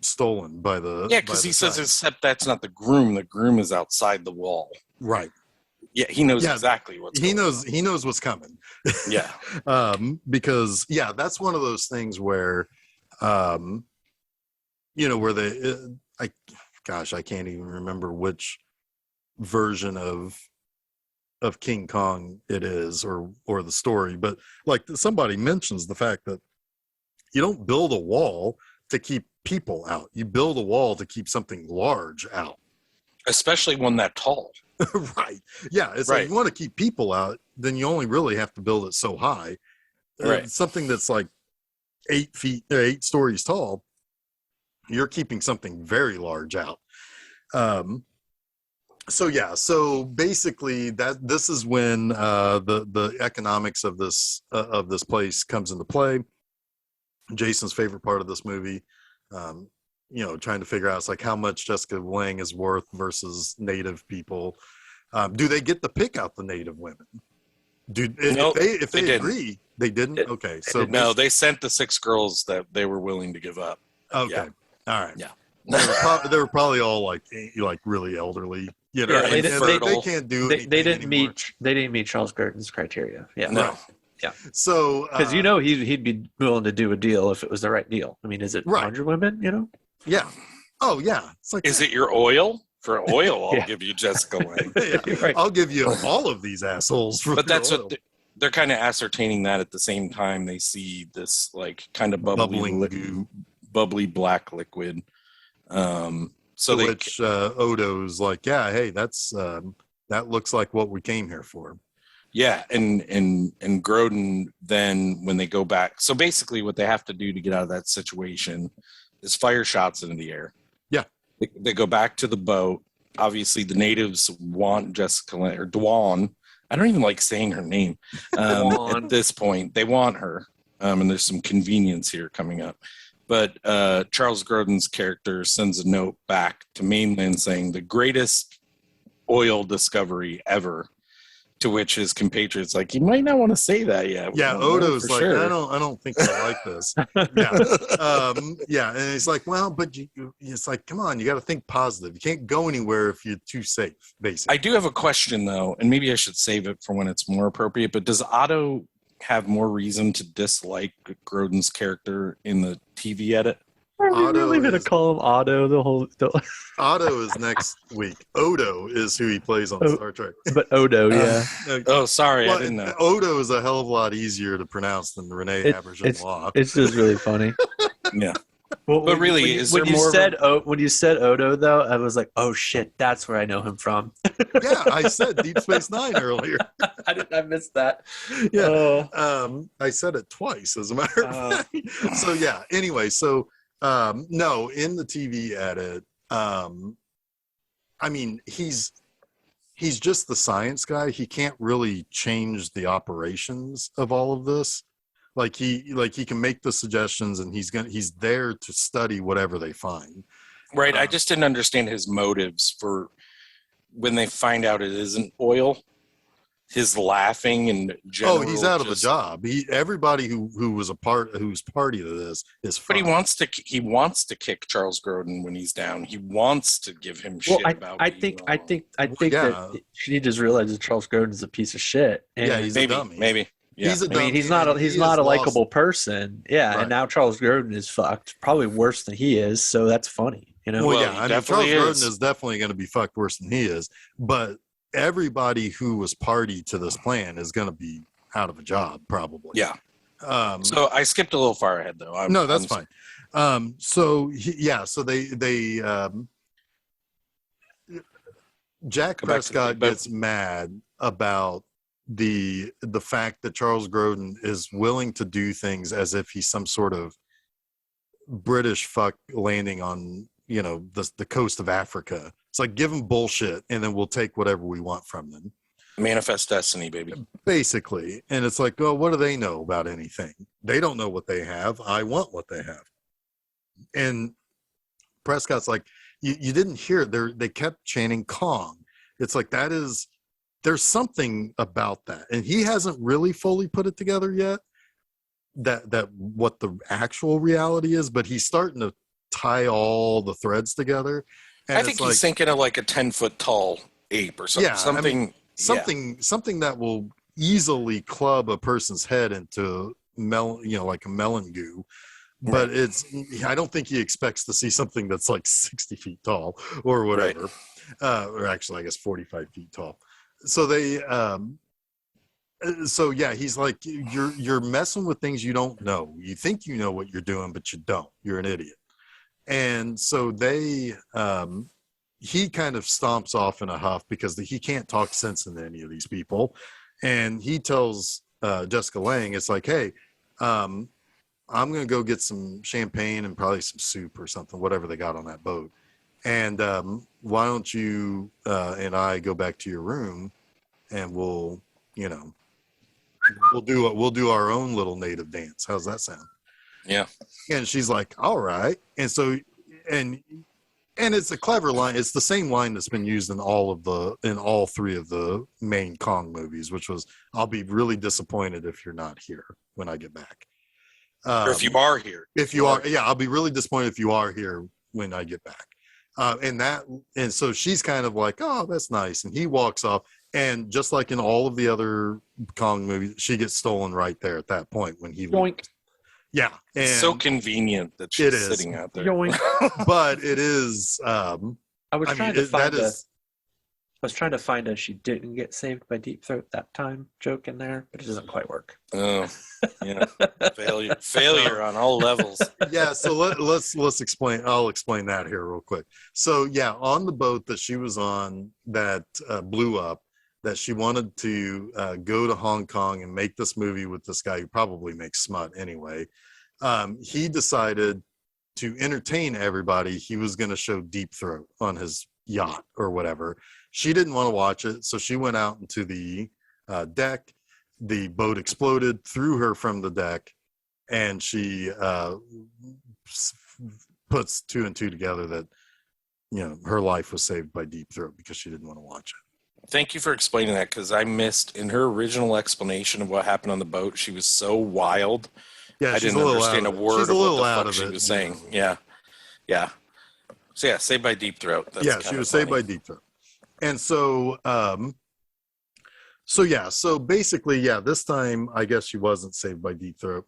stolen by the because he says, except that's not the groom is outside the wall. Right. Yeah, he knows exactly what's going on. He knows what's coming. Yeah. Because that's one of those things where where they I can't even remember which version of King Kong it is or the story, but like somebody mentions the fact that you don't build a wall to keep people out. You build a wall to keep something large out. Especially one that tall. Right. Yeah. It's like you want to keep people out, then you only really have to build it so high. Right. Something that's like 8 stories tall, you're keeping something very large out. So basically this is when the economics of this place comes into play. Jason's favorite part of this movie, trying to figure out, it's like how much Jessica Lange is worth versus native people. Do they get to pick out the Native women? Nope, If they they agree, they didn't. Okay, so no, they sent the 6 girls that they were willing to give up. Okay, all right. Yeah, they were probably all like really elderly. You know, Yeah, they can't do anything they didn't anymore. they didn't meet Charles Grodin's criteria. Yeah, No. Right. Yeah. So because he'd be willing to do a deal if it was the right deal. I mean, is it 100 women? You know? Yeah. Oh yeah. It's like, is it your oil? For oil, I'll Yeah. give you Jessica Lange. Yeah, Right. I'll give you all of these assholes. For But that's oil. what they're kind of ascertaining that at the same time they see this like kind of bubbling goo. bubbly black liquid. So which Odo's like, yeah, hey, that's that looks like what we came here for. Yeah, and Grodin then when they go back, so basically what they have to do to get out of that situation is fire shots into the air. Yeah, they go back to the boat. Obviously, the natives want Jessica Lange, or Dwan. I don't even like saying her name at this point. They want her, and there's some convenience here coming up. But Charles Grodin's character sends a note back to mainland saying the greatest oil discovery ever. To which his compatriots like, you might not want to say that yet. Yeah, Odo's like, sure. I don't think I like this. Yeah, yeah, and it's like, well, but it's like, come on, you got to think positive. You can't go anywhere if you're too safe. Basically, I do have a question though, and maybe I should save it for when it's more appropriate. But does Otto have more reason to dislike Grodin's character in the TV edit? Are we really going to call him Otto the whole... Otto is next week. Odo is who he plays on Star Trek. But Odo, yeah. Oh, sorry, well, I didn't know. Odo is a hell of a lot easier to pronounce than Renee Auberjonois. It's just really funny. Yeah. Well, but really, when you said Odo, though, I was like, oh, shit, that's where I know him from. Yeah, I said Deep Space Nine earlier. I missed that. Yeah. I said it twice, as a matter of fact. So, yeah, anyway, so... no, in the TV edit, I mean, he's just the science guy. He can't really change the operations of all of this. Like he can make the suggestions, and he's there to study whatever they find. Right. I just didn't understand his motives for when they find out it isn't oil. His laughing and he's out of a job. Everybody who's party to this is fine. But he wants to kick Charles Grodin when he's down. He wants to give him shit about. I think that she just realizes Charles Grodin is a piece of shit. And yeah, he's maybe, a dummy. Maybe. Yeah. He's a dummy. He's not a likable person. Yeah, right. And now Charles Grodin is fucked, probably worse than he is. So that's funny, you know. Well, yeah, I mean, Charles Grodin is definitely going to be fucked worse than he is, but everybody who was party to this plan is going to be out of a job, probably. Yeah. So I skipped a little far ahead, though. No, that's fine. So they Jack Prescott gets mad about the fact that Charles Grodin is willing to do things as if he's some sort of British fuck landing on, you know, the coast of Africa. It's like, give them bullshit, and then we'll take whatever we want from them. Manifest destiny, baby. Basically. And it's like, well, what do they know about anything? They don't know what they have. I want what they have. And Prescott's like, you didn't hear it. They kept chanting Kong. It's like, there's something about that. And he hasn't really fully put it together yet, that what the actual reality is, but he's starting to tie all the threads together. And I think he's thinking of like a 10-foot tall ape or something. Yeah, something that will easily club a person's head into like a melon goo. But I don't think he expects to see something that's like 60 feet tall or whatever. Right. Or actually, I guess 45 feet tall. So he's like, you're messing with things you don't know. You think you know what you're doing, but you don't. You're an idiot. And so he kind of stomps off in a huff because he can't talk sense into any of these people. And he tells Jessica Lange, it's like, hey, I'm going to go get some champagne and probably some soup or something, whatever they got on that boat. And why don't you and I go back to your room, and we'll do our own little native dance. How's that sound? Yeah. And she's like, all right. And so, and And it's a clever line. It's the same line that's been used in all three of the main Kong movies, which was, "I'll be really disappointed if you're not here when I get back." Or if you are here. If you are, yeah, I'll be really disappointed if you are here when I get back. And so she's kind of like, "Oh, that's nice," and he walks off. And just like in all of the other Kong movies, she gets stolen right there at that point when he Yoink. Yeah, and so convenient that she's sitting out there. Yoink. But it is. I was trying to find a "she didn't get saved by Deep Throat that time" joke in there, but it doesn't quite work. Oh, yeah, failure on all levels. Yeah, so let's explain. I'll explain that here real quick. So yeah, on the boat that she was on that blew up, that she wanted to go to Hong Kong and make this movie with this guy who probably makes smut anyway. He decided to entertain everybody. He was going to show Deep Throat on his yacht or whatever. She didn't want to watch it, so she went out into the deck. The boat exploded, threw her from the deck, and she puts two and two together that, you know, her life was saved by Deep Throat because she didn't want to watch it. Thank you for explaining that, because I missed in her original explanation of what happened on the boat. She was so wild. Yeah, I didn't understand a word of what the fuck she was saying. Yeah. So yeah, Saved by Deep Throat. That's she was saved by Deep Throat. And so, so basically, this time I guess she wasn't saved by Deep Throat.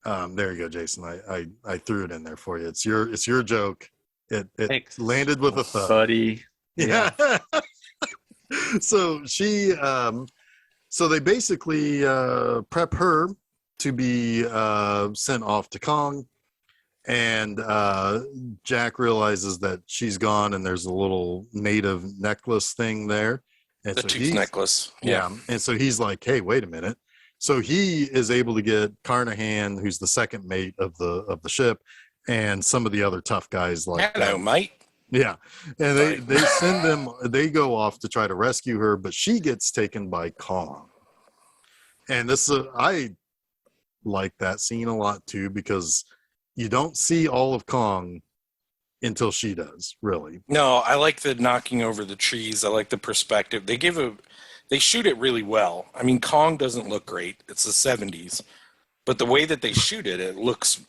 There you go, Jason. I threw it in there for you. It's your joke. It landed with a thud, buddy. Yeah. So she, so they basically prep her to be sent off to Kong, and Jack realizes that she's gone, and there's a little native necklace thing there. And the tooth necklace. Yeah. And so he's like, "Hey, wait a minute." So he is able to get Carnahan, who's the second mate of the ship, and some of the other tough guys like Hello, mate. Yeah, and they send them. They go off to try to rescue her, but she gets taken by Kong. And this, I like that scene a lot too, because you don't see all of Kong until she does. Really, no, I like the knocking over the trees. I like the perspective. They shoot it really well. I mean, Kong doesn't look great. It's the 70s. But the way that they shoot it, it looks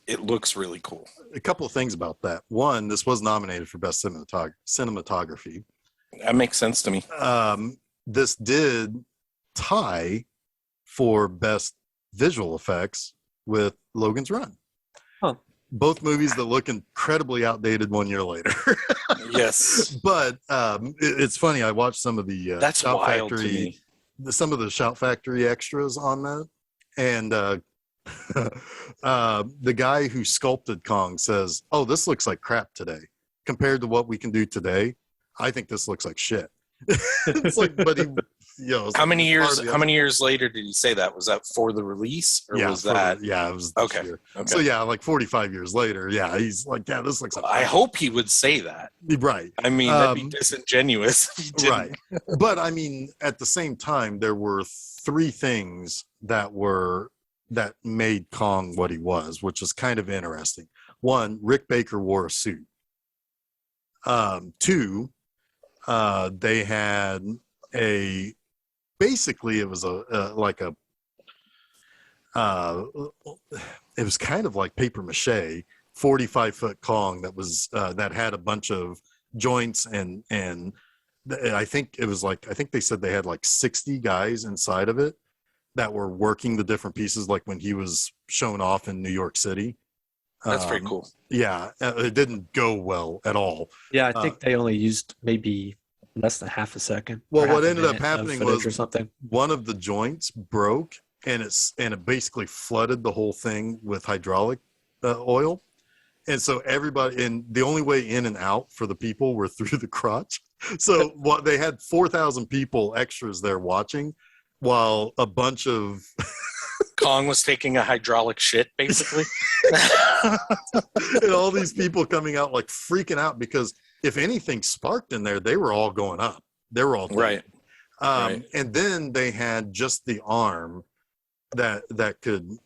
really cool. A couple of things about that. One, this was nominated for Best Cinematography. That makes sense to me. This did tie for Best Visual Effects with Logan's Run. Huh. Both movies that look incredibly outdated 1 year later. Yes. But it's funny. I watched some of the That's Shout wild Factory, to me. some of the Shout Factory extras on that. And the guy who sculpted Kong says, "Oh, this looks like crap today. Compared to what we can do today, I think this looks like shit." It's like, but he, how many years later did he say that? Was that for the release, or was that? It was okay. So like 45 years later, he's like, "Yeah, this looks like." I hope he would say that. Right. I mean, that'd be disingenuous if he didn't. Right. But I mean, at the same time, there were three things that made Kong what he was, which is kind of interesting. One, Rick Baker wore a suit. Two, they had basically it was it was kind of like paper mache, 45-foot Kong that had a bunch of joints and I think they said they had like 60 guys inside of it that were working the different pieces, like when he was shown off in New York City. That's pretty cool. Yeah, it didn't go well at all. Yeah, I think they only used maybe less than half a second. Well, what ended up happening was or something. One of the joints broke, and it basically flooded the whole thing with hydraulic oil. And so everybody, and the only way in and out for the people were through the crotch. So they had 4,000 people extras there watching, while a bunch of Kong was taking a hydraulic shit, basically. And all these people coming out like freaking out, because if anything sparked in there, they were all going up. They were all dead. Right. And then they had just the arm that could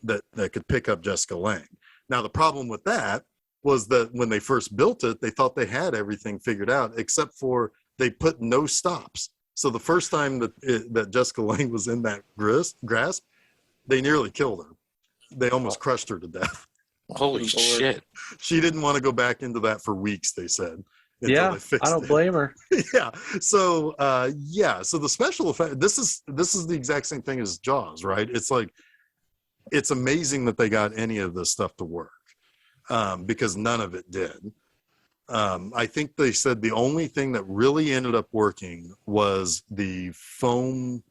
pick up Jessica Lange. Now the problem with that was that when they first built it, they thought they had everything figured out, except for they put no stops. So the first time that Jessica Lange was in that grasp, they nearly killed her. They almost crushed her to death. Holy shit. She didn't want to go back into that for weeks, they said. Yeah, I don't blame her. Yeah. So so the special effect, this is the exact same thing as Jaws, right? It's like, it's amazing that they got any of this stuff to work, because none of it did. I think they said the only thing that really ended up working was the foam.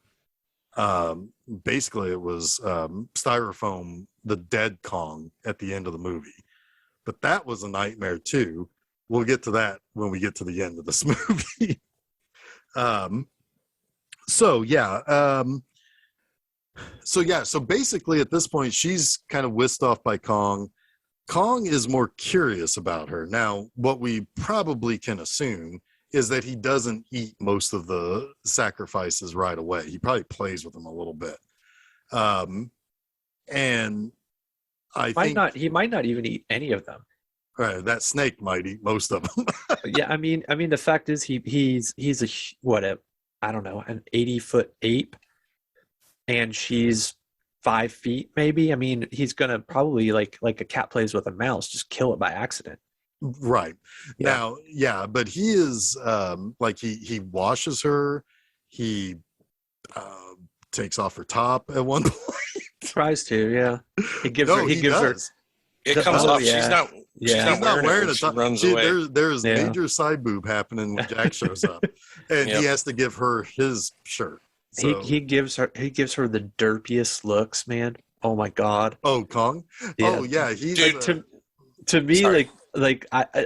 Basically it was styrofoam, the dead Kong at the end of the movie, but that was a nightmare too. We'll get to that when we get to the end of this movie. So basically at this point she's kind of whisked off by Kong. Kong is more curious about her. Now, what we probably can assume is that he doesn't eat most of the sacrifices right away. He probably plays with them a little bit. And I think he might not even eat any of them. Right, that snake might eat most of them. Yeah, I mean, the fact is he's I don't know, an 80-foot ape, and she's 5 feet maybe. I mean, he's gonna probably like a cat plays with a mouse, just kill it by accident. Right. Yeah. Now, yeah, but he is like he washes her. He takes off her top at one point. Tries to, yeah. He gives her. It comes off. Yeah. She's not wearing a top. Runs away. There's major side boob happening when Jack shows up, and he has to give her his shirt. So. He gives her the derpiest looks, man. Oh my god. Oh, Kong. Yeah. Oh yeah. He's to me, sorry. like I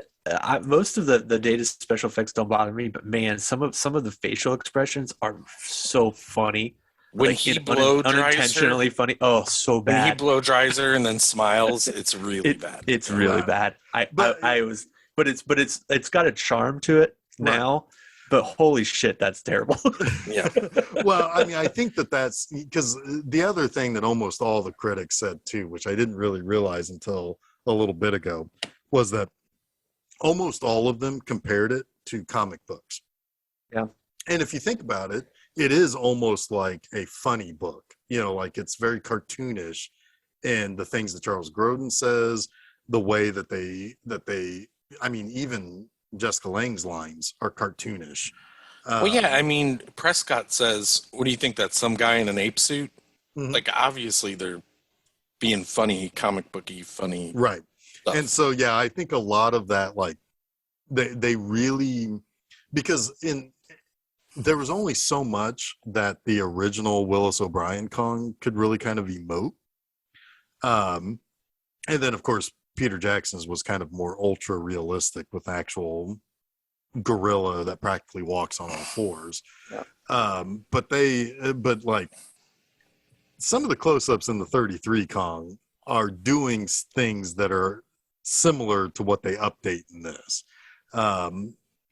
most of the data special effects don't bother me, but man, some of the facial expressions are so funny. When he blow dries unintentionally her, funny. Oh, so bad. When he blow dries her and then smiles, it's really bad. It's really bad. But it's got a charm to it now. But holy shit, that's terrible. Yeah. Well, I mean, I think that's because the other thing that almost all the critics said too, which I didn't really realize until a little bit ago, was that almost all of them compared it to comic books. Yeah. And if you think about it, it is almost like a funny book, like it's very cartoonish, and the things that Charles Grodin says, the way that they, I mean, even Jessica Lange's lines are cartoonish. Well, yeah, I mean, Prescott says, what do you think, that's some guy in an ape suit? Mm-hmm. Like, obviously they're being funny, comic booky, funny. Right. Stuff. And so, yeah, I think a lot of that, like, they really, because there was only so much that the original Willis O'Brien Kong could really kind of emote. And then, of course, Peter Jackson's was kind of more ultra realistic with actual gorilla that practically walks on all fours. Yeah. But like some of the close-ups in the 33 Kong are doing things that are similar to what they update in this.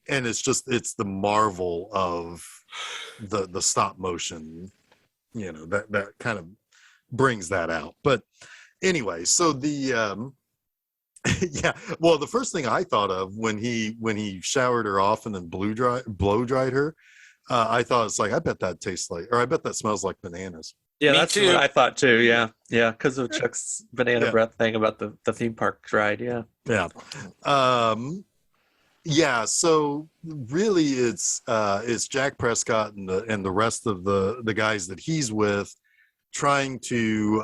And it's the marvel of the stop motion, that kind of brings that out. But anyway, so the yeah, well, the first thing I thought of when he showered her off and then blow dried her, I thought, it's like, I bet that smells like bananas. Yeah, that's too. What I thought too. Yeah, because of Chuck's banana breath thing about the theme park ride. Yeah. Yeah, so really it's Jack Prescott and the rest of the guys that he's with trying to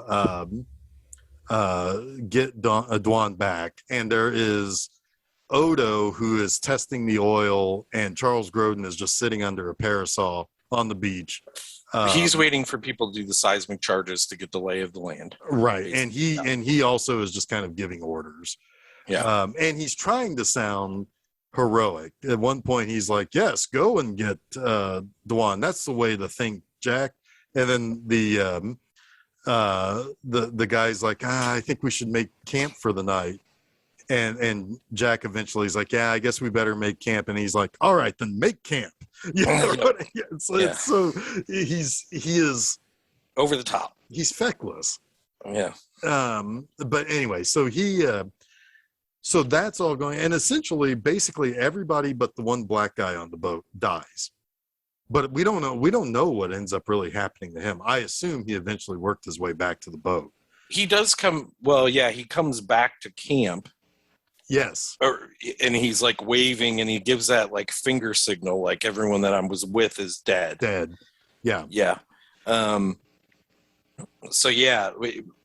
get Dwan back, and there is Odo who is testing the oil, and Charles Grodin is just sitting under a parasol on the beach. He's waiting for people to do the seismic charges to get the lay of the land. Right, and he also is just kind of giving orders. Yeah, and he's trying to sound heroic. At one point, he's like, "Yes, go and get Dwan. That's the way to think, Jack." And then the guy's like, I think we should make camp for the night. And Jack eventually is like, yeah, I guess we better make camp. And he's like, all right, then make camp. It's so he is over the top. He's feckless. Yeah. But anyway, so he So that's all going, and essentially, basically everybody but the one black guy on the boat dies. But we don't know. We don't know what ends up really happening to him. I assume he eventually worked his way back to the boat. He does come. Well, yeah, he comes back to camp. Yes. And he's like waving, and he gives that like finger signal, like everyone that I was with is dead. Dead. Yeah. Yeah. So yeah,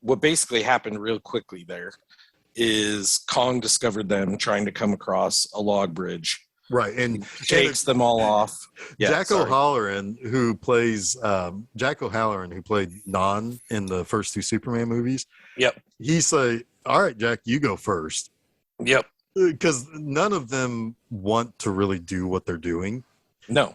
what basically happened real quickly there is Kong discovered them trying to come across a log bridge. Right, and takes them all off. Yeah, Jack O'Halloran, who plays Jack O'Halloran, who played Non in the first two Superman movies. Yep. He's like, "All right, Jack, you go first." Yep. Because none of them want to really do what they're doing. No.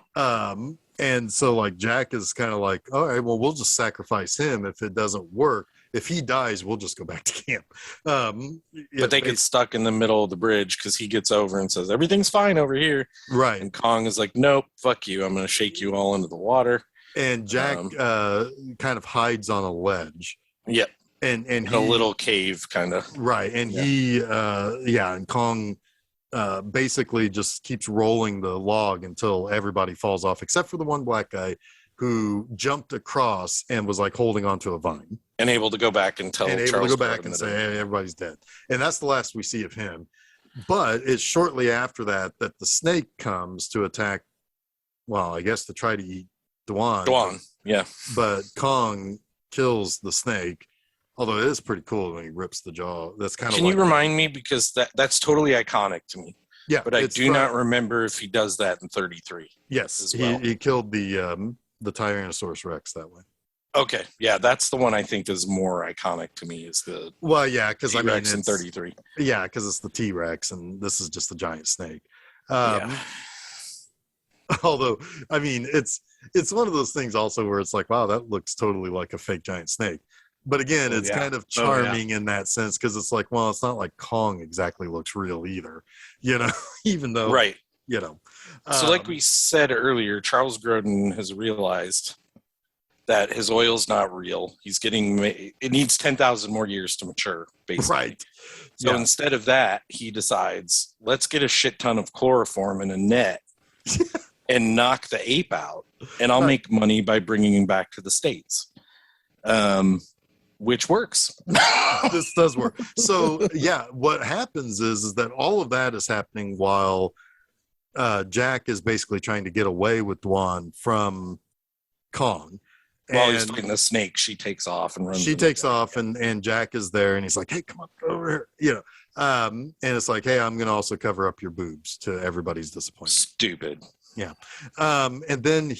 And so like Jack is kind of like, all right, well, we'll just sacrifice him if it doesn't work. If he dies, we'll just go back to camp. But they get stuck in the middle of the bridge because he gets over and says, everything's fine over here. Right. And Kong is like, nope, fuck you. I'm going to shake you all into the water. And Jack kind of hides on a ledge. Yep. And in a little cave kind of. Right. And and Kong basically just keeps rolling the log until everybody falls off, except for the one black guy who jumped across and was like holding onto a vine. And able to go back and tell Charles and say, hey, everybody's dead. And that's the last we see of him. But it's shortly after that the snake comes to attack, well, I guess to try to eat Dwan. Yeah. But Kong kills the snake. Although it is pretty cool when he rips the jaw. That's kind of. Can you remind me, because that's totally iconic to me. Yeah, but I do not remember if he does that in 33. Yes, he killed the Tyrannosaurus Rex that way. Okay, yeah, that's the one I think is more iconic to me. Is the because T-Rex in 33. Yeah, because it's the T-Rex and this is just a giant snake. Although I mean, it's one of those things also where it's like, wow, that looks totally like a fake giant snake. But again, it's kind of charming in that sense because it's like, well, it's not like Kong exactly looks real either, even though, right. So like we said earlier, Charles Grodin has realized that his oil's not real. It needs 10,000 more years to mature, basically. Right. So instead of that, he decides, let's get a shit ton of chloroform in a net and knock the ape out, and I'll make money by bringing him back to the States. Which works. This does work. So what happens is that all of that is happening while Jack is basically trying to get away with Dwan from Kong. While he's fighting the snake, she takes off and runs. She takes off, and Jack is there, and he's like, "Hey, come on over here," and it's like, "Hey, I'm going to also cover up your boobs to everybody's disappointment." Stupid. Yeah. And then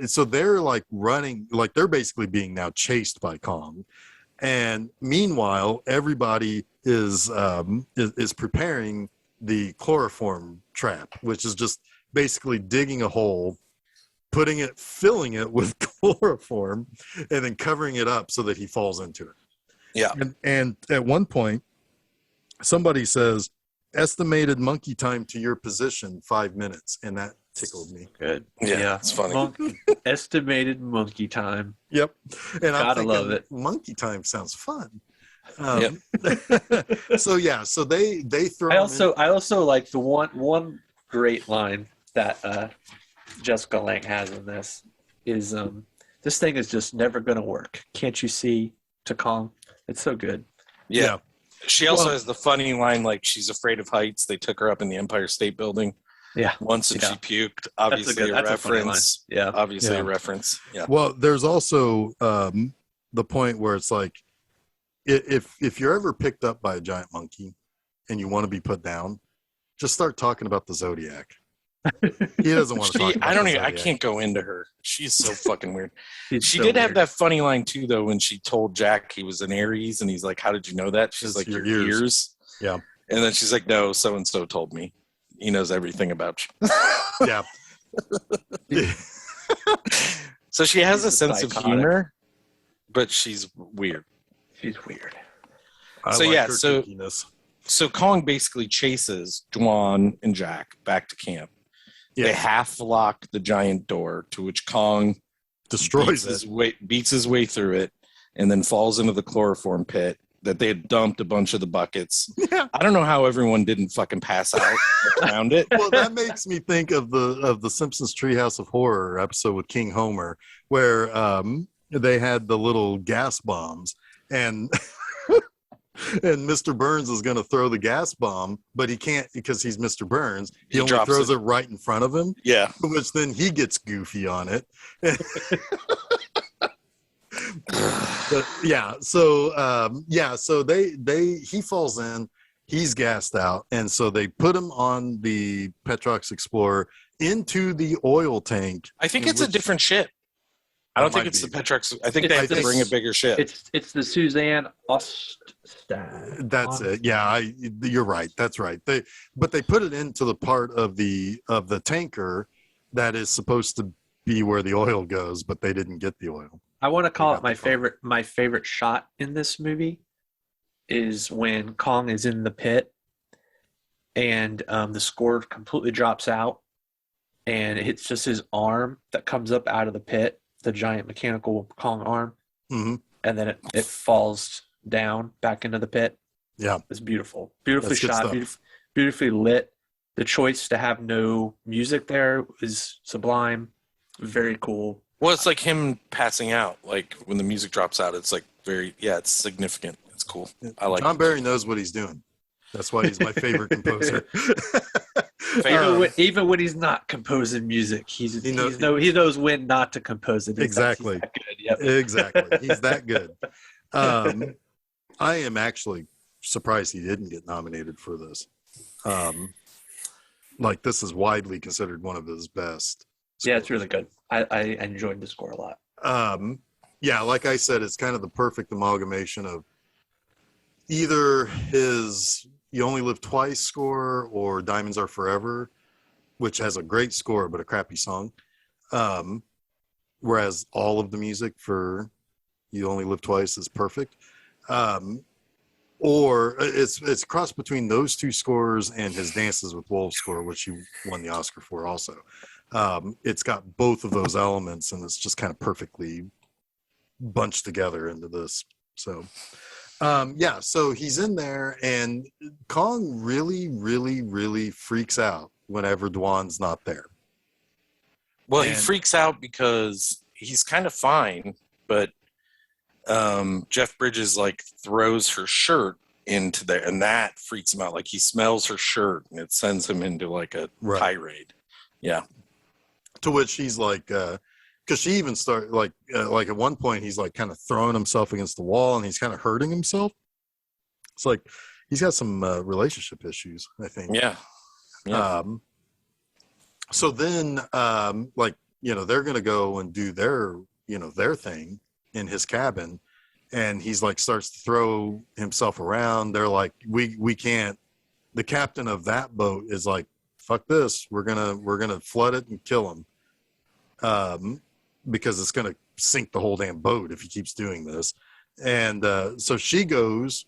so they're like running, like they're basically being now chased by Kong. And meanwhile, everybody is preparing the chloroform trap, which is just basically digging a hole, filling it with chloroform, and then covering it up so that he falls into it. Yeah. And at one point, somebody says, estimated monkey time to your position, 5 minutes. And that tickled me. Good. Yeah, it's funny. Estimated monkey time. Yep. And gotta love it. Monkey time sounds fun. Yep. So they throw. I also like the one great line that Jessica Lange has in this is this thing is just never gonna work. Can't you see? To Kong. It's so good. Yeah. She also has the funny line, like she's afraid of heights. They took her up in the Empire State Building. Yeah. Once and she puked. Obviously a reference. Yeah. Obviously a reference. Yeah. Well, there's also the point where it's like, if you're ever picked up by a giant monkey and you want to be put down, just start talking about the Zodiac. He doesn't want to talk about I can't go into her. She's so fucking weird. She did have that funny line too, though, when she told Jack he was an Aries, and he's like, "How did you know that?" She's like, "Your ears." Yeah. And then she's like, "No, so and so told me. He knows everything about you." Yeah. So she has a sense of humor, but she's weird. She's weird. So Kong basically chases Dwan and Jack back to camp. Yeah. They half lock the giant door, to which Kong destroys beats his way through it, and then falls into the chloroform pit, that they had dumped a bunch of the buckets. Yeah. I don't know how everyone didn't fucking pass out around it. Well, that makes me think of the Simpsons Treehouse of Horror episode with King Homer, where they had the little gas bombs, and and Mr. Burns is going to throw the gas bomb, but he can't because he's Mr. Burns. He only throws it right in front of him. Yeah. Which then he gets goofy on it. But, so he falls in, he's gassed out, and so they put him on the Petrox Explorer into the oil tank. I think it's a different ship. I don't think it's the Petrox. I think they have to bring a bigger ship. It's the Suzanne Ostad. That's it. Yeah, you're right. That's right. They put it into the part of the tanker that is supposed to be where the oil goes, but they didn't get the oil. I want to call it my favorite shot in this movie is when Kong is in the pit and the score completely drops out and it's just his arm that comes up out of the pit, the giant mechanical Kong arm, and then it falls down back into the pit. Yeah, it's beautiful, beautifully shot, beautifully lit. The choice to have no music there is sublime, very cool. Well, it's like him passing out. Like when the music drops out, it's like it's significant. It's cool. I like John Barry knows what he's doing. That's why he's my favorite composer. Even when he's not composing music, he knows when not to compose it. Exactly. Yep. Exactly. He's that good. I am actually surprised he didn't get nominated for this. Like this is widely considered one of his best. Yeah, it's really good. I enjoyed the score a lot. Yeah, like I said, it's kind of the perfect amalgamation of either his You Only Live Twice score or Diamonds Are Forever, which has a great score but a crappy song. Whereas all of the music for You Only Live Twice is perfect. Or it's a cross between those two scores and his Dances with Wolves score, which he won the Oscar for also. It's got both of those elements, and it's just kind of perfectly bunched together into this. So, so he's in there, and Kong really, really, really freaks out whenever Dwan's not there. Well, he freaks out because he's kind of fine, but Jeff Bridges throws her shirt into there, and that freaks him out. Like he smells her shirt, and it sends him into a tirade. Yeah. To which he's because she even started at one point he's kind of throwing himself against the wall and he's kind of hurting himself. It's like he's got some relationship issues, I think. Yeah. So then they're gonna go and do their thing in his cabin, and he's starts to throw himself around. They're like, we can't. The captain of that boat is like, fuck this, we're gonna flood it and kill him. Because it's going to sink the whole damn boat if he keeps doing this. And so she goes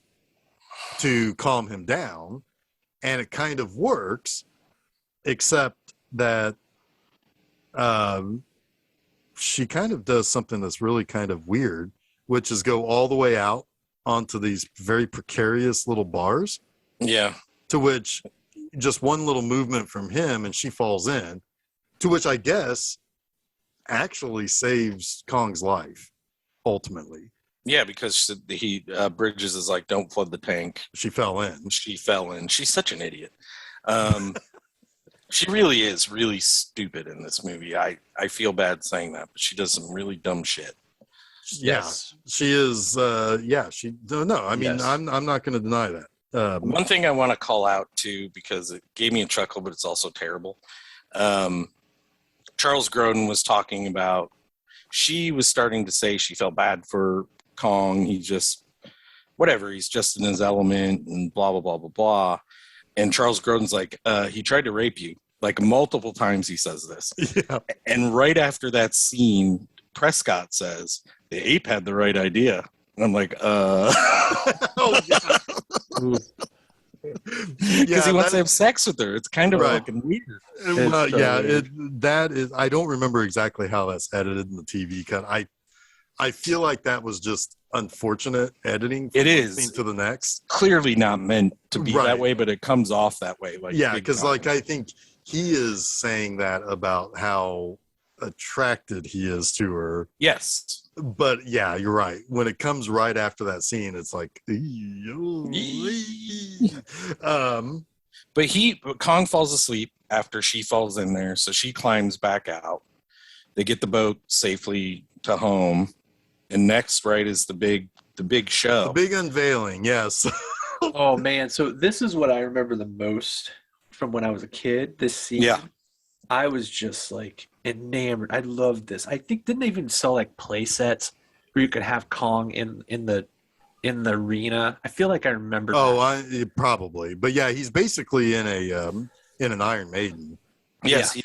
to calm him down, and it kind of works, except that she kind of does something that's really kind of weird, which is go all the way out onto these very precarious little bars. Yeah. To which just one little movement from him and she falls in, to which I guess actually saves Kong's life ultimately. Yeah, because Bridges is like, don't flood the tank. She fell in. She's such an idiot. She really is really stupid in this movie. I feel bad saying that, but she does some really dumb shit. Yes, she is. I'm not going to deny that. One thing I want to call out too, because it gave me a chuckle, but it's also terrible. Charles Grodin was talking about, she was starting to say she felt bad for Kong. He's just in his element and blah, blah, blah, blah, blah. And Charles Grodin's like, he tried to rape you. Multiple times he says this. Yeah. And right after that scene, Prescott says, the ape had the right idea. And I'm like, Oh, yeah. Because he wants to have sex with her. It's kind of fucking weird. That is. I don't remember exactly how that's edited in the TV cut. I feel like that was just unfortunate editing from It one is scene to the next. clearly not meant to be Right. that way, but it comes off that way. Like, Yeah, big because time. like I think he is saying that about how attracted he is to her. Yes. But yeah, you're right. When it comes right after that scene, it's like, But Kong falls asleep after she falls in there, so she climbs back out. They get the boat safely to home, and next, right, is the big show, the big unveiling. Yes. Oh man, so this is what I remember the most from when I was a kid. This scene, Yeah. I was just like enamored. I loved this. I think didn't they even sell like play sets where you could have Kong in the arena. I feel like I remember. Oh, probably. But yeah, he's basically in an Iron Maiden. Yes.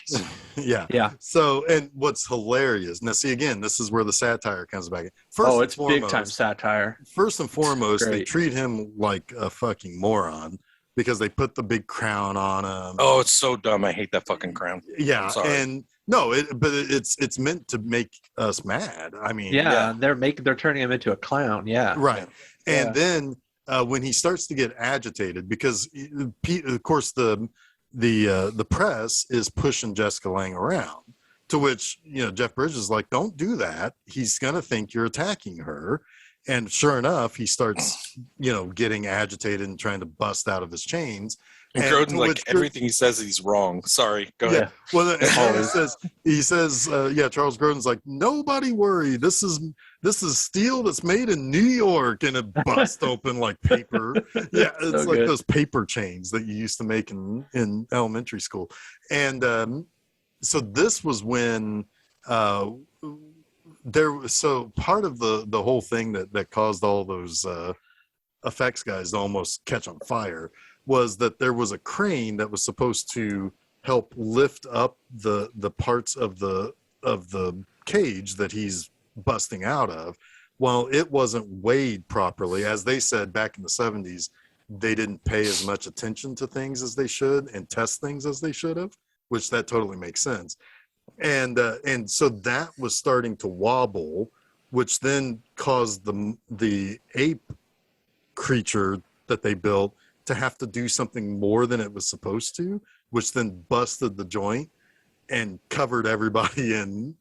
Yeah. Yeah. So, and what's hilarious now, see again, this is where the satire comes back. It's big time satire. First and foremost, they Great. treat him like a fucking moron because they put the big crown on him. Oh, it's so dumb. I hate that fucking crown. Yeah, I'm sorry. and no, but it's meant to make us mad. I mean, Yeah, they're turning him into a clown. Yeah. right. Yeah. And then when he starts to get agitated, because of course the press is pushing Jessica Lange around, to which Jeff Bridges is like, don't do that. He's gonna think you're attacking her. And sure enough, he starts, getting agitated and trying to bust out of his chains. And Grodin, like everything he says, he's wrong. Sorry, go ahead. Well, he says, Charles Grodin's like, nobody worry. This is steel that's made in New York, and it busts open like paper. Yeah, it's like those paper chains that you used to make in elementary school. And so this was when so part of the whole thing that caused all those effects guys to almost catch on fire was that there was a crane that was supposed to help lift up the parts of the cage that he's busting out of. Well, it wasn't weighed properly. As they said back in the 70s, they didn't pay as much attention to things as they should and test things as they should have, which that totally makes sense. And so that was starting to wobble, which then caused the ape creature that they built to have to do something more than it was supposed to, which then busted the joint and covered everybody in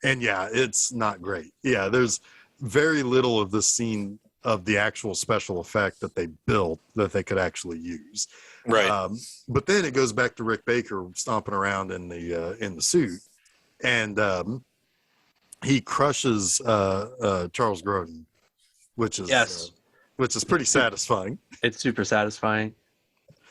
it's not great. Yeah, there's very little of this scene of the actual special effect that they built that they could actually use. Right. But then it goes back to Rick Baker stomping around in the suit, and he crushes Charles Grodin, which is pretty satisfying. It's super satisfying.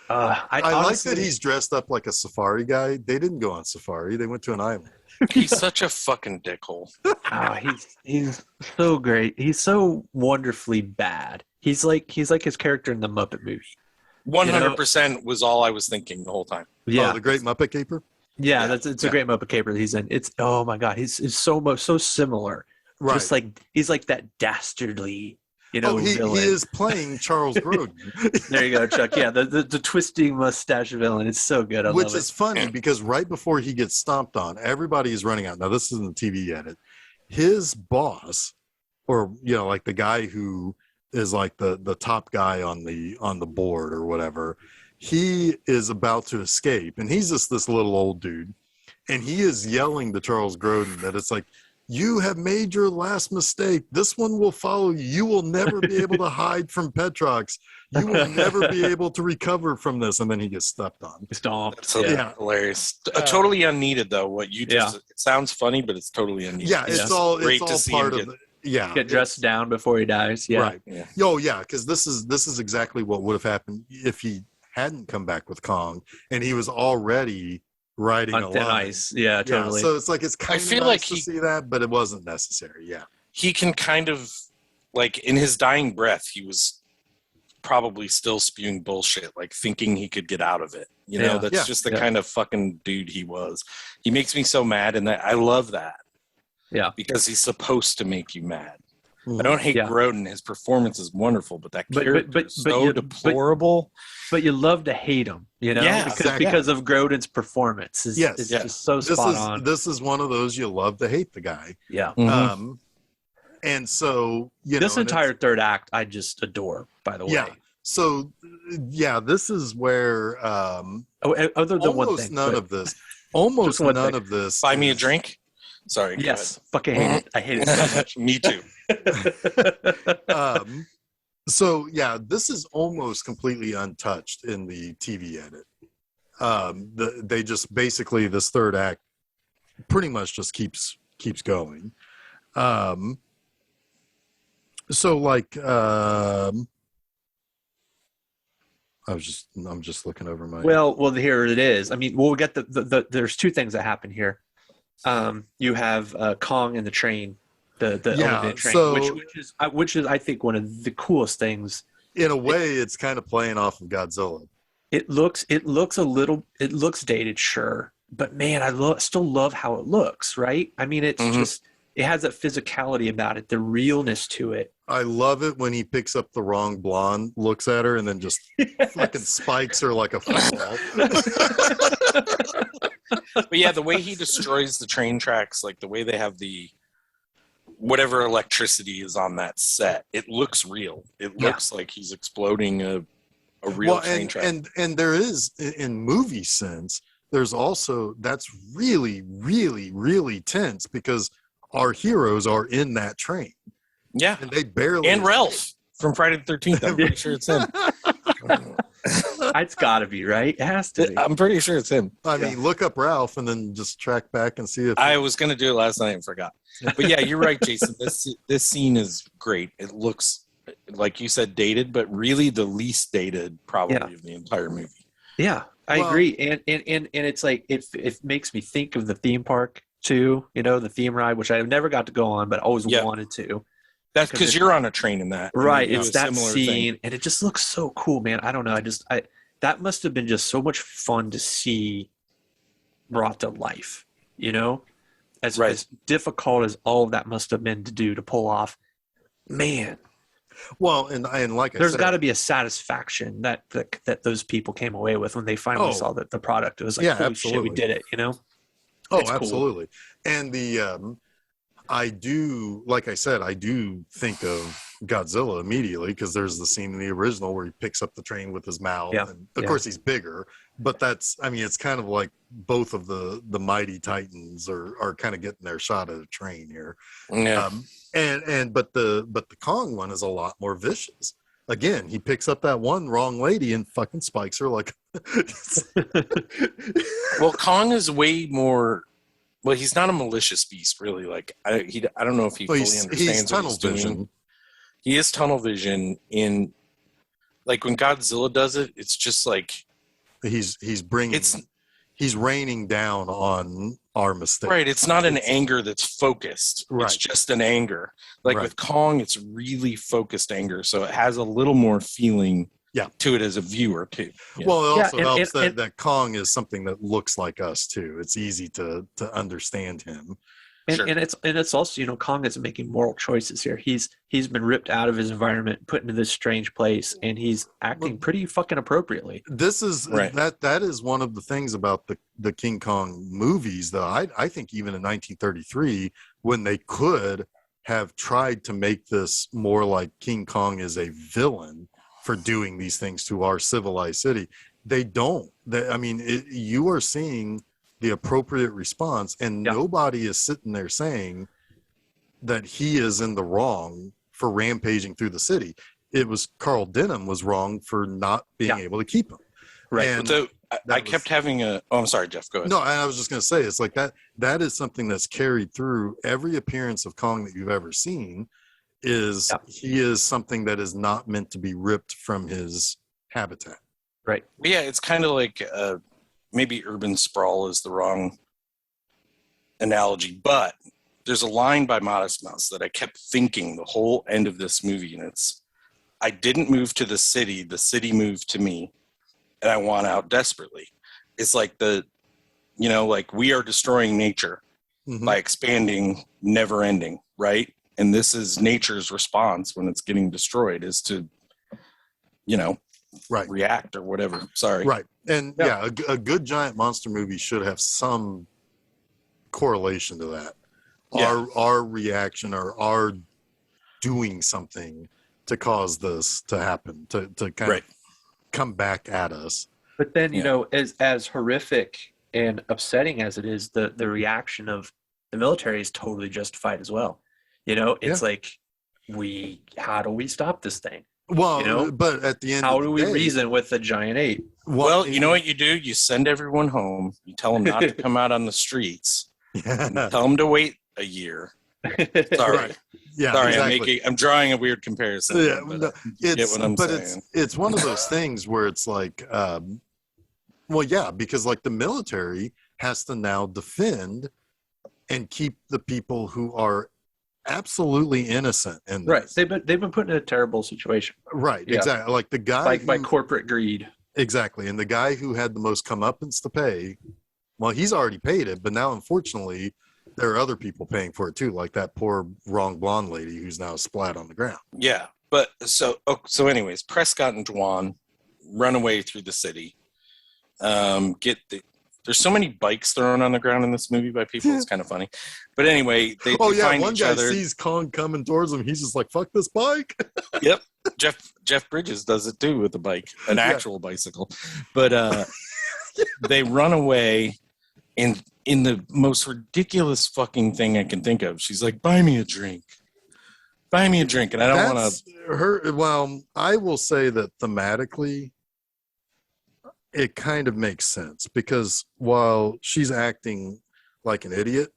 I like that he's dressed up like a safari guy. They didn't go on safari; they went to an island. He's such a fucking dickhole. Oh, he's so great. He's so wonderfully bad. He's like his character in the Muppet movie. 100% was all I was thinking the whole time. Yeah, the Great Muppet Caper. Yeah, it's a great Muppet Caper that he's in. It's oh my god, he's so similar. Right. Just like he's like that dastardly, he villain. is playing Charles Grodin. There you go, Chuck. Yeah, the twisting mustache villain. It's so good. Which is funny because right before he gets stomped on, everybody is running out. Now this isn't the TV edit. His boss, or like the guy who is like the top guy on the board or whatever, he is about to escape, and he's just this little old dude, and he is yelling to Charles Grodin that it's like, you have made your last mistake. This one will follow you. You will never be able to hide from Petrox. You will never be able to recover from this. And then he gets stepped on. Stomped. So hilarious. Totally unneeded, though. What you just it sounds funny, but it's totally unneeded. Yeah, it's all part of it. Get dressed down before he dies. Yeah. Right. Yeah. Oh, yeah, because this is exactly what would have happened if he hadn't come back with Kong and he was already riding on thin ice. Yeah, totally. So it's like it's kind of nice to see that, but it wasn't necessary. Yeah. He can kind of, like, in his dying breath, he was probably still spewing bullshit, like thinking he could get out of it. That's just the kind of fucking dude he was. He makes me so mad, and I love that. Yeah. Because he's supposed to make you mad. I don't hate Grodin. His performance is wonderful, but that character is so deplorable. But you love to hate him, because of Grodin's performance. It's just so spot on. This is one of those you love to hate the guy. Yeah. Mm-hmm. And so, this entire third act, I just adore, by the way. Yeah. So, yeah, this is where other than one thing, almost none of this. Buy me a drink. Sorry. Yes. Fucking hate it. I hate it so much. Me too. So yeah, this is almost completely untouched in the TV edit. They just basically, this third act pretty much just keeps going. So like, I'm just looking over my. Well, here it is. I mean, we'll get there's two things that happen here. You have Kong and the train, the elevated train, so, which is I think one of the coolest things. In a way, it's kind of playing off of Godzilla. It looks dated, sure, but man, I still love how it looks. Right? I mean, it's just. It has that physicality about it, the realness to it. I love it when he picks up the wrong blonde, looks at her, and then just fucking spikes her like a football. But yeah, the way he destroys the train tracks, like the way they have the whatever electricity is on that set, it looks real. It looks like he's exploding a real train track. And there is, in movie sense, there's also, that's really, really, really tense because our heroes are in that train. Yeah. And they barely. And Ralph from Friday the 13th. I'm pretty sure it's him. It's got to be, right? It has to be. I'm pretty sure it's him. I mean, look up Ralph and then just track back and see if. I was going to do it last night and forgot. But yeah, you're right, Jason. This scene is great. It looks, like you said, dated, but really the least dated probably of the entire movie. Yeah, I agree. And it's like, it makes me think of the theme park too, the theme ride, which I never got to go on, but always wanted to. That's because you're on a train in that. Right. It's that scene. And it just looks so cool, man. I don't know. That must have been just so much fun to see brought to life, as difficult as all of that must have been to do, to pull off, man. Well, and like there's got to be a satisfaction that those people came away with when they finally saw that the product. It was like, holy absolutely. shit, we did it, Oh, it's absolutely. Cool. And I do think of Godzilla immediately because there's the scene in the original where he picks up the train with his mouth. Yeah. And of course he's bigger, but it's kind of like both of the mighty titans are kind of getting their shot at a train here. Yeah. But the Kong one is a lot more vicious. Again, he picks up that one wrong lady and fucking spikes her like. Well, Kong is way more. Well, he's not a malicious beast, really. Like I don't know if he fully understands. He's tunnel vision. He is tunnel vision in, like when Godzilla does it, it's just like he's raining down on our mistakes. Right. It's not an anger that's focused. Right. It's just an anger. Like with Kong, it's really focused anger. So it has a little more feeling to it as a viewer too. Yeah. Well, it also helps that Kong is something that looks like us too. It's easy to understand him. And it's also, Kong is making moral choices here. He's been ripped out of his environment, put into this strange place, and he's acting pretty fucking appropriately. This is that is one of the things about the King Kong movies, though. I think even in 1933, when they could have tried to make this more like King Kong is a villain for doing these things to our civilized city, they don't. You are seeing the appropriate response, and nobody is sitting there saying that he is in the wrong for rampaging through the city. It was Carl Denham was wrong for not being able to keep him. Right. And so I kept having I'm sorry, Geoff, go ahead. No, I was just going to say, it's like that is something that's carried through every appearance of Kong that you've ever seen. He is something that is not meant to be ripped from his habitat. Right. Yeah, it's kind of like maybe urban sprawl is the wrong analogy, but there's a line by Modest Mouse that I kept thinking the whole end of this movie, and it's, I didn't move to the city moved to me, and I want out desperately. It's like like we are destroying nature by expanding, never ending, right? And this is nature's response when it's getting destroyed, is to, react or whatever. Sorry. Right. And a good giant monster movie should have some correlation to that. Yeah. Our reaction or our doing something to cause this to happen, to kind of come back at us. But then, as horrific and upsetting as it is, the reaction of the military is totally justified as well. It's like, how do we stop this thing? Well, but at the end, how do we reason with the giant ape? Well, you know what you do? You send everyone home. You tell them not to come out on the streets. Tell them to wait a year. Sorry. Right. Yeah, sorry, exactly. I'm drawing a weird comparison. Yeah, But you get what I'm saying. It's one of those things where it's like, because like the military has to now defend and keep the people who are absolutely innocent in this. Right. They've been put in a terrible situation. Right. Yeah. Exactly. Like the guy by corporate greed. Exactly. And the guy who had the most comeuppance to pay, well, he's already paid it, but now unfortunately there are other people paying for it too, like that poor wrong blonde lady who's now splat on the ground. Yeah. But so anyways, Prescott and Dwan run away through the city. There's so many bikes thrown on the ground in this movie by people. It's kind of funny. But anyway, they find one each guy other. Sees Kong coming towards him. He's just like, fuck this bike. Yep. Jeff Bridges does it too with a bike, an actual bicycle. But they run away in the most ridiculous fucking thing I can think of. She's like, buy me a drink. And I don't want to. Well, I will say that thematically, it kind of makes sense because while she's acting like an idiot,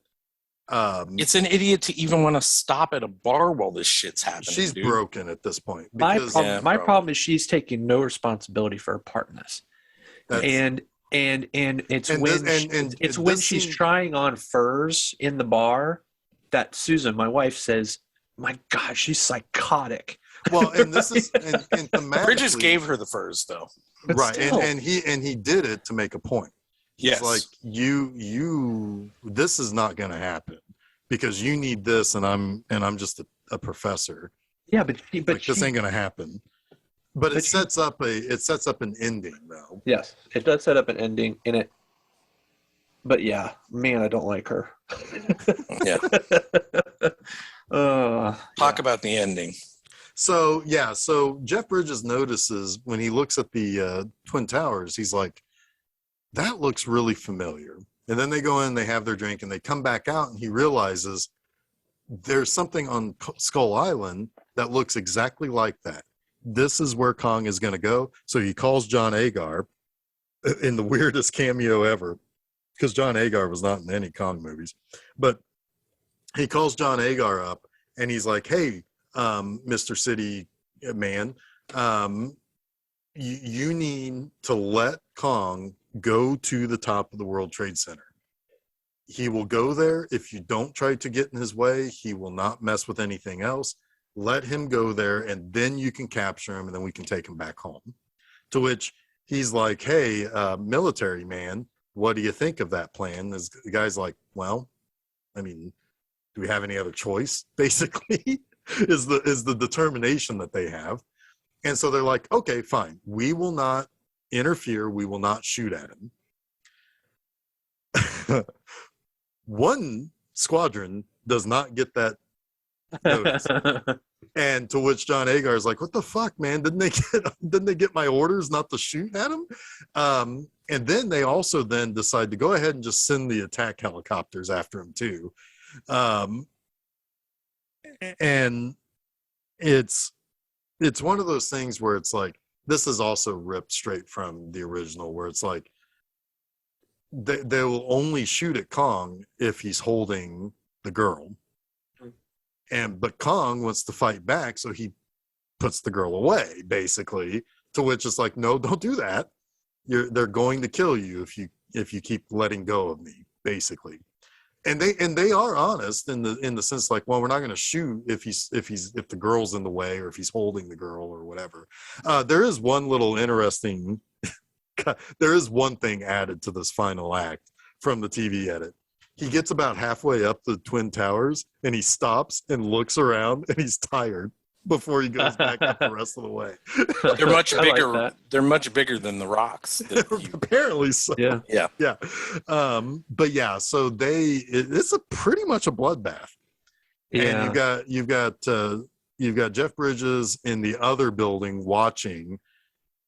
it's an idiot to even want to stop at a bar while this shit's happening. She's broken at this point. My problem is she's taking no responsibility for her part in this, and it's when she's trying on furs in the bar that Susan, my wife, says, "My God, she's psychotic." Well, and this is and Bridges gave her the furs though. But right, and he did it to make a point. He's like, you this is not going to happen because you need this, and I'm just a professor. Yeah, but this ain't going to happen. But it sets up an ending though. Yes, it does set up an ending in it. But yeah, man, I don't like her. Yeah. Talk about the ending. So Jeff Bridges notices when he looks at the Twin Towers, he's like, that looks really familiar. And then they go in, they have their drink, and they come back out, and he realizes there's something on Skull Island that looks exactly like that. This is where Kong is going to go. So he calls John Agar in the weirdest cameo ever, because John Agar was not in any Kong movies. But he calls John Agar up, and he's like, hey, Mr. City Man, you need to let Kong go to the top of the World Trade Center. He will go there. If you don't try to get in his way, he will not mess with anything else. Let him go there, and then you can capture him, and then we can take him back home. To which he's like, hey, military man, what do you think of that plan? The guy's like, well, I mean, do we have any other choice, basically? is the determination that they have. And so they're like, okay, fine. We will not interfere. We will not shoot at him. One squadron does not get that notice. And to which John Agar is like, what the fuck, man? Didn't they get my orders not to shoot at him? And then they also then decide to go ahead and just send the attack helicopters after him too. And it's one of those things where it's like, this is also ripped straight from the original, where it's like they will only shoot at Kong if he's holding the girl, but Kong wants to fight back, so he puts the girl away, basically. To which it's like, no, don't do that. They're going to kill you if you keep letting go of me, basically. And they are honest in the sense like, well, we're not going to shoot if the girl's in the way or if he's holding the girl or whatever. There is one little interesting. There is one thing added to this final act from the TV edit. He gets about halfway up the Twin Towers and he stops and looks around and he's tired before he goes back up the rest of the way. They're much bigger. Like they're much bigger than the rocks. Apparently so. Yeah. But yeah, so it's pretty much a bloodbath. Yeah. And you've got Jeff Bridges in the other building watching,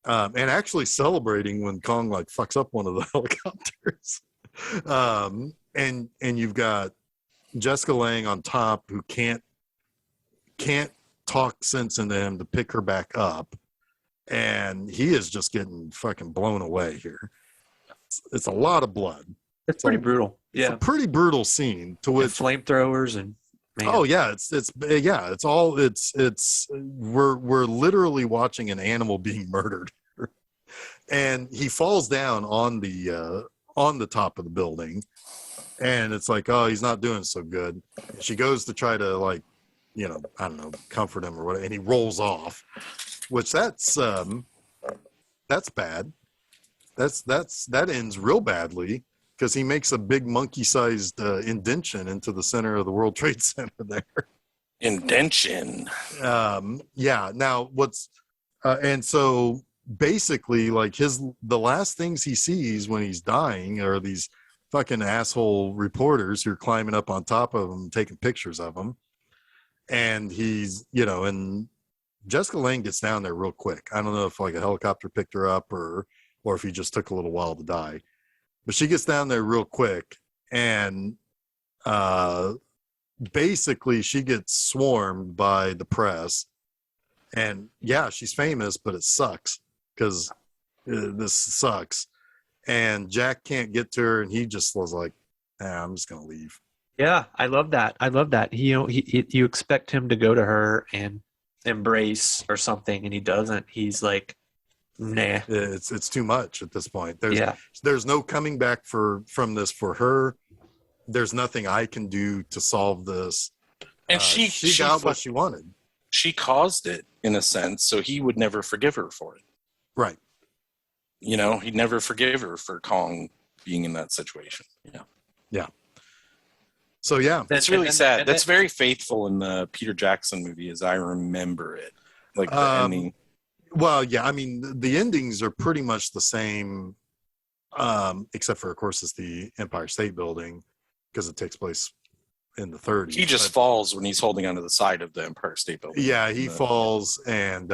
and actually celebrating when Kong like fucks up one of the helicopters. And you've got Jessica Lange on top, who can't talk sense into him to pick her back up, and he is just getting fucking blown away here. It's a lot of blood. It's pretty brutal. It's a pretty brutal scene. To which flamethrowers and man. Oh yeah, we're literally watching an animal being murdered, and he falls down on the top of the building, and it's like, oh, he's not doing so good. She goes to try to, like, I don't know, comfort him or whatever, and he rolls off, which that's bad. That ends real badly, because he makes a big monkey-sized indention into the center of the World Trade Center there. Indention. Yeah. Now and so basically, like, the last things he sees when he's dying are these fucking asshole reporters who are climbing up on top of him, taking pictures of him. And he's, and Jessica Lange gets down there real quick. I don't know if like a helicopter picked her up or if he just took a little while to die. But she gets down there real quick, and basically she gets swarmed by the press. And yeah, she's famous, but it sucks, because this sucks. And Jack can't get to her, and he just was like, I'm just going to leave. Yeah, I love that. You expect him to go to her and embrace or something, and he doesn't. He's like, nah. It's too much at this point. There's no coming back from this for her. There's nothing I can do to solve this. And she got what she wanted. She caused it, in a sense, so he would never forgive her for it. Right. He'd never forgive her for Kong being in that situation. Yeah. So yeah, that's really sad. That's very faithful in the Peter Jackson movie, as I remember it. Like the ending. Well, yeah, I mean, the endings are pretty much the same, except for, of course, it's the Empire State Building, because it takes place in the 30s. He just falls when he's holding onto the side of the Empire State Building. Yeah, he falls, and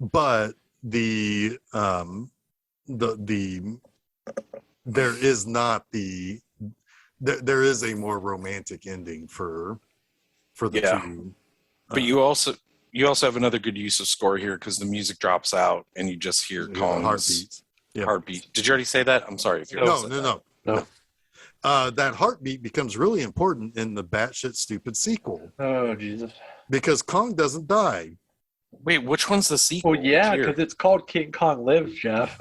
but there is not there is a more romantic ending for the two. But you also have another good use of score here, because the music drops out and you just hear Kong's heartbeat. Did you already say that? I'm sorry if you're No. That heartbeat becomes really important in the batshit stupid sequel. Oh Jesus! Because Kong doesn't die. Wait, which one's the sequel? Well, yeah, because it's called King Kong Lives, Geoff.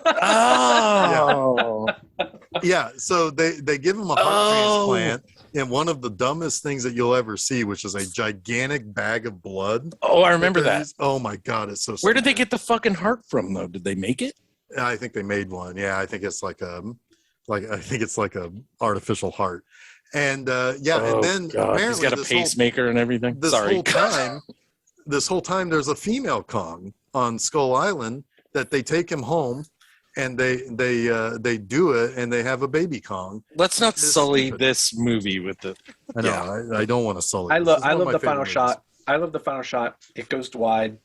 Oh. Yeah, so they give him a heart transplant in one of the dumbest things that you'll ever see, which is a gigantic bag of blood. Oh, I remember that. Oh my God, it's so Where did they get the fucking heart from, though? Did they make it? I think they made one. Yeah, I think it's like a artificial heart. And and then apparently he's got a pacemaker and everything. This whole time there's a female Kong on Skull Island that they take him home, and they do it, and they have a baby Kong. Let's not sully this movie with the. I know. I don't want to sully. I love the final shot. I love the final shot. It goes wide.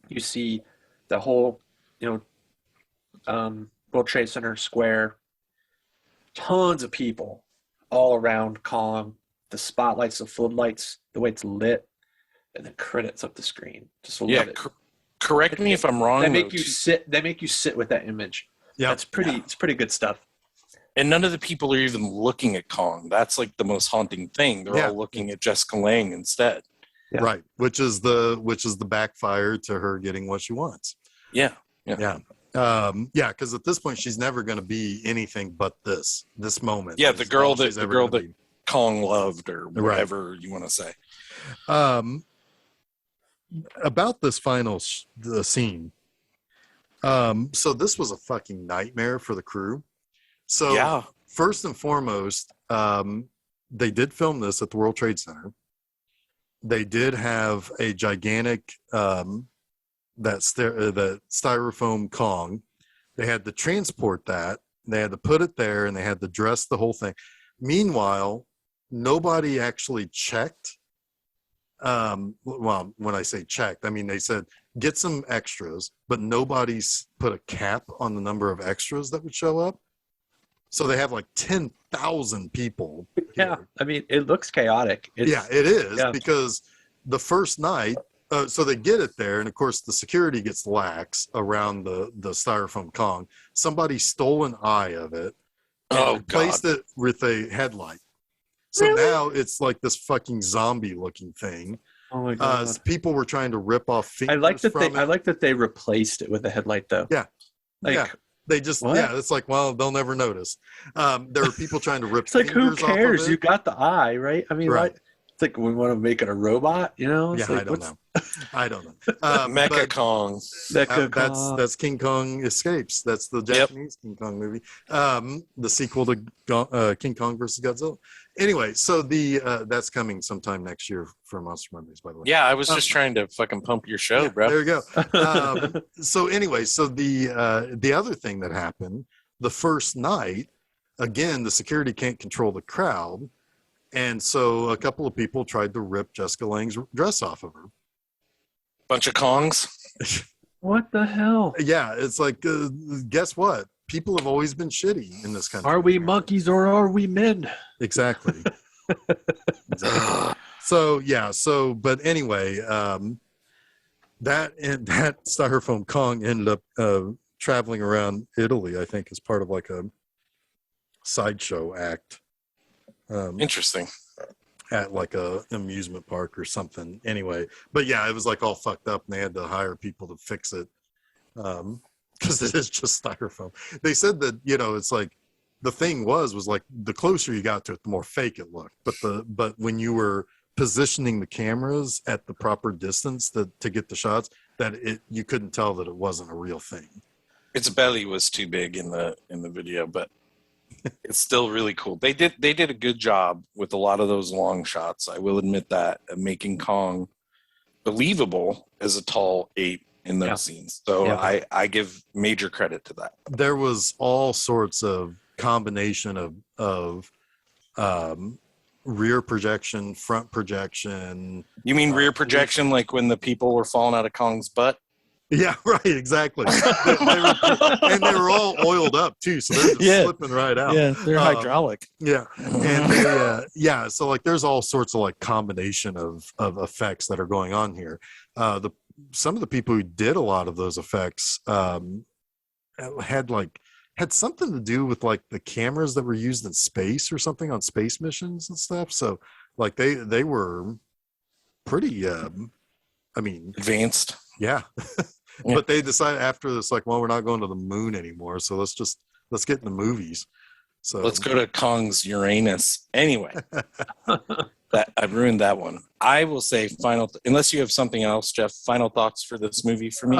You see the whole, World Trade Center square. Tons of people all around Kong. The spotlights, the floodlights, the way it's lit, and the credits up the screen. Just love it. Correct me if I'm wrong. They make you sit with that image. Yeah, it's pretty good stuff. And none of the people are even looking at Kong. That's like the most haunting thing. They're all looking at Jessica Lange instead. Yeah. Right, which is the backfire to her getting what she wants. Yeah. Because at this point she's never going to be anything but this moment. Yeah, the girl that Kong loved, or whatever you want to say. About this final the scene. So this was a fucking nightmare for the crew. So first and foremost, they did film this at the World Trade Center. They did have a gigantic that styrofoam Kong. They had to transport that. They had to put it there, and they had to dress the whole thing. Meanwhile, nobody actually checked well, when I say checked, I mean they said get some extras, but nobody's put a cap on the number of extras that would show up. So they have like 10,000 people. Yeah, here. I mean, it looks chaotic. It is because the first night, so they get it there, and of course the security gets lax around the styrofoam Kong. Somebody stole an eye of it and replaced it with a headlight. So now it's like this fucking zombie looking thing. Oh my god! People were trying to rip off fingers. I like that they replaced it with a headlight though. Yeah, like they just it's like, well, they'll never notice. There were people trying to rip. It's like, who cares? Off of it. You got the eye, right? I mean, right. It's like we want to make it a robot, you know? It's like, I don't know. Mecha Kong. That's King Kong Escapes. That's the Japanese King Kong movie. The sequel to King Kong versus Godzilla. Anyway, so that's coming sometime next year for Monster Mondays, by the way. Yeah, I was just trying to fucking pump your show, bro. There you go. So anyway, so the other thing that happened, the first night, again, the security can't control the crowd. And so a couple of people tried to rip Jessica Lange's dress off of her. Bunch of Kongs. What the hell? Yeah, it's like, guess what? People have always been shitty in this country. Are we monkeys or are we men? Exactly. So, but anyway, that styrofoam Kong ended up traveling around Italy, I think, as part of like a sideshow act. Interesting. At like a amusement park or something. Anyway, but yeah, it was like all fucked up, and they had to hire people to fix it because it is just styrofoam. They said that it's like the thing was like the closer you got to it, the more fake it looked. But when you were positioning the cameras at the proper distance to get the shots, that you couldn't tell that it wasn't a real thing. Its belly was too big in the video, but it's still really cool. They did a good job with a lot of those long shots. I will admit that, of making Kong believable as a tall ape in those scenes. So I give major credit to that. There was all sorts of combination of rear projection, front projection. You mean rear projection, like when the people were falling out of Kong's butt? Yeah, right, exactly. And they were all oiled up too, so they're just slipping right out. Yeah, they're hydraulic. Yeah, and so like there's all sorts of like combination of effects that are going on here. Some of the people who did a lot of those effects had something to do with like the cameras that were used in space or something on space missions and stuff. So like they were pretty advanced. Yeah. But they decided after this, like, well, we're not going to the moon anymore, so let's get in the movies. So let's go to Kong's Uranus. Anyway, that I ruined that one. I will say unless you have something else, Geoff. Final thoughts for this movie for me.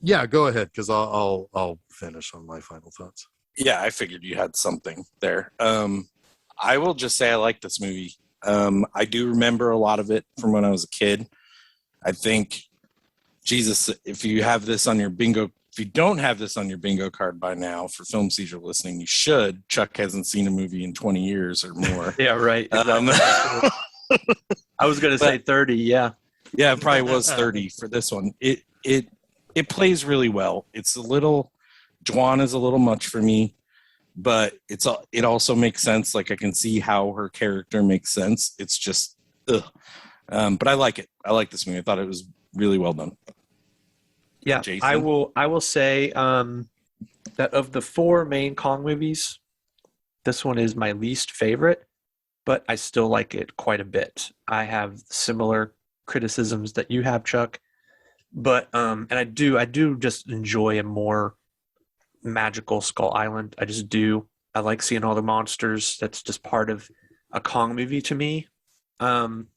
Yeah, go ahead, because I'll finish on my final thoughts. Yeah, I figured you had something there. I will just say I like this movie. I do remember a lot of it from when I was a kid. I think, Jesus, if you have this on your bingo, if you don't have this on your bingo card by now for Film Seizure listening, you should. Chuck hasn't seen a movie in 20 years or more. Yeah, right. Exactly. I was going to say 30. Yeah. Yeah, it probably was 30 for this one. It plays really well. It's a little, Juan is a little much for me, but it also makes sense. Like I can see how her character makes sense. It's just, but I like it. I like this movie. I thought it was really well done. Yeah, Jason? I will say that of the 4 main Kong movies, this one is my least favorite, but I still like it quite a bit. I have similar criticisms that you have, Chuck, but and I do just enjoy a more magical Skull Island. I just do. I like seeing all the monsters. That's just part of a Kong movie to me. But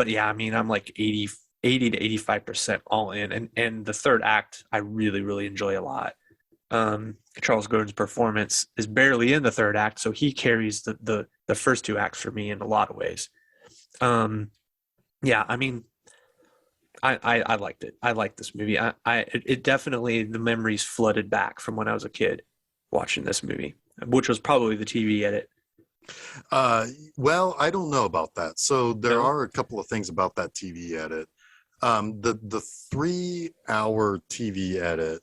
yeah, I mean, I'm like 80 to 85% all in. And the third act, I really, really enjoy a lot. Charles Grodin's performance is barely in the third act, so he carries the first 2 acts for me in a lot of ways. Yeah, I mean, I liked it. I liked this movie. It definitely, the memories flooded back from when I was a kid watching this movie, which was probably the TV edit Well, I don't know about that. So there No? are a couple of things about that TV edit. The 3-hour TV edit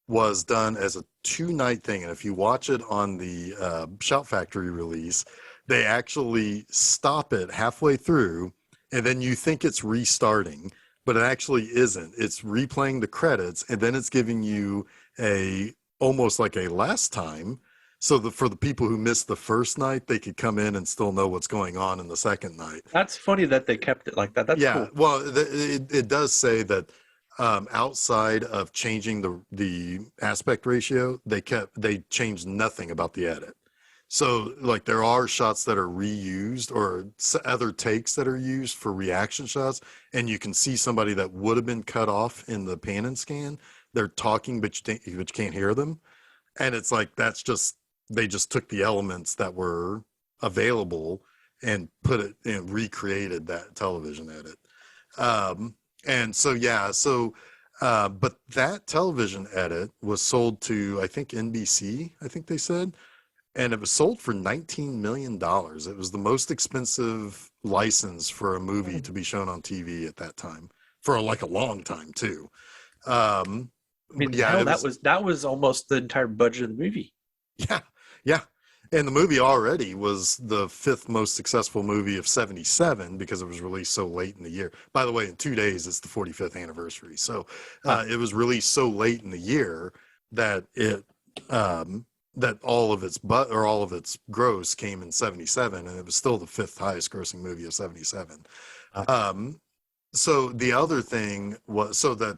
was done as a 2-night thing, and if you watch it on the Shout Factory release, they actually stop it halfway through, and then you think it's restarting, but it actually isn't. It's replaying the credits, and then it's giving you a almost like a last time. So for the people who missed the first night, they could come in and still know what's going on in the second night. That's funny that they kept it like that. That's Yeah, cool. well, it does say that outside of changing the aspect ratio, they changed nothing about the edit. So like there are shots that are reused or other takes that are used for reaction shots, and you can see somebody that would have been cut off in the pan and scan. They're talking, but you can't hear them, and it's like they just took the elements that were available and put it and recreated that television edit. And so, yeah, but that television edit was sold to, I think, NBC, I think they said, and it was sold for $19 million. It was the most expensive license for a movie to be shown on TV at that time, for like a long time too. I mean, yeah, hell, that was almost the entire budget of the movie. Yeah. And the movie already was the 5th most successful movie of 77 because it was released so late in the year. By the way, in 2 days, it's the 45th anniversary. So it was released so late in the year that that all of its gross came in 77, and it was still the 5th highest grossing movie of 77. So the other thing was, so that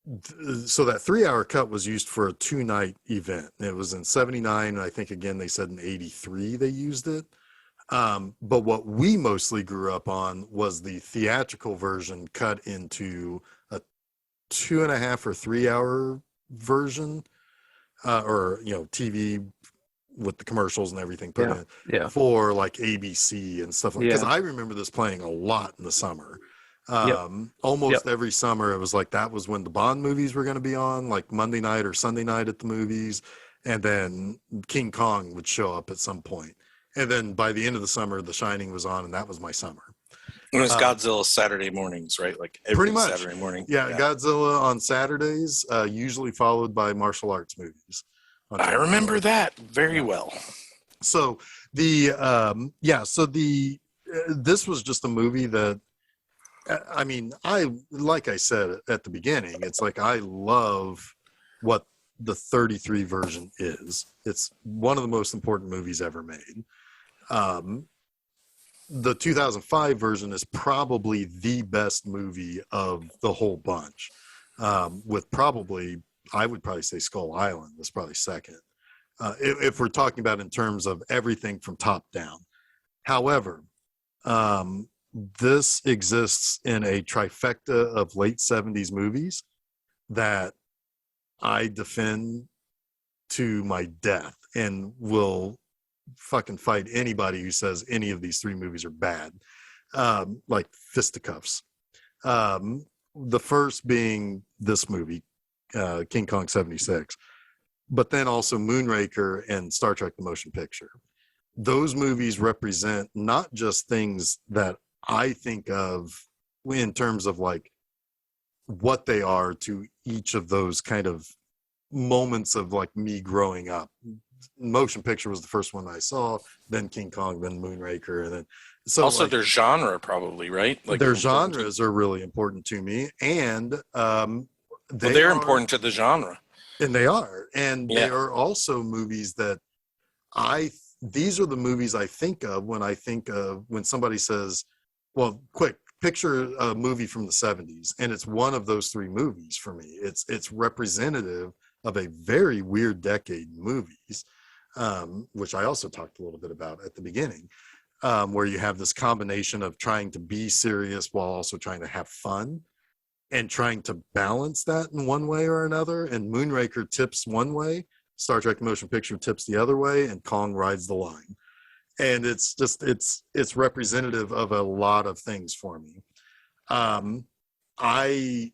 3-hour cut was used for a 2-night event. It was in 79, and I think again they said in 83 they used it. But what we mostly grew up on was the theatrical version cut into a 2.5 or 3-hour version, or TV with the commercials and everything put in for like ABC and stuff like that. Because I remember this playing a lot in the summer. Almost every summer it was like that was when the Bond movies were going to be on, like Monday night or Sunday night at the movies, and then King Kong would show up at some point, and then by the end of the summer The Shining was on, and that was my summer. It was Godzilla Saturday mornings, right? Like every pretty much Saturday morning. Yeah, Godzilla on Saturdays, usually followed by martial arts movies. I remember that very well. So this was just a movie that, I mean, like I said at the beginning, it's like I love what the 33 version is. It's one of the most important movies ever made. The 2005 version is probably the best movie of the whole bunch, with probably, I would probably say Skull Island was probably second, if we're talking about in terms of everything from top down. However, this exists in a trifecta of late 70s movies that I defend to my death and will fucking fight anybody who says any of these 3 movies are bad, like fisticuffs. The first being this movie, King Kong 76, but then also Moonraker and Star Trek the Motion Picture. Those movies represent not just things that I think of in terms of like what they are to each of those kind of moments of like me growing up. Motion Picture was the first one I saw, then King Kong, then Moonraker, and then also their genre probably, right? Like their genres are really important to me, and they're important to the genre, and they are, and they are also movies that these are the movies I think of when somebody says, well, quick, picture a movie from the 70s, and it's one of those 3 movies for me. It's representative of a very weird decade in movies, which I also talked a little bit about at the beginning, where you have this combination of trying to be serious while also trying to have fun and trying to balance that in one way or another. And Moonraker tips one way, Star Trek Motion Picture tips the other way, and Kong rides the line. And it's just it's representative of a lot of things for me. I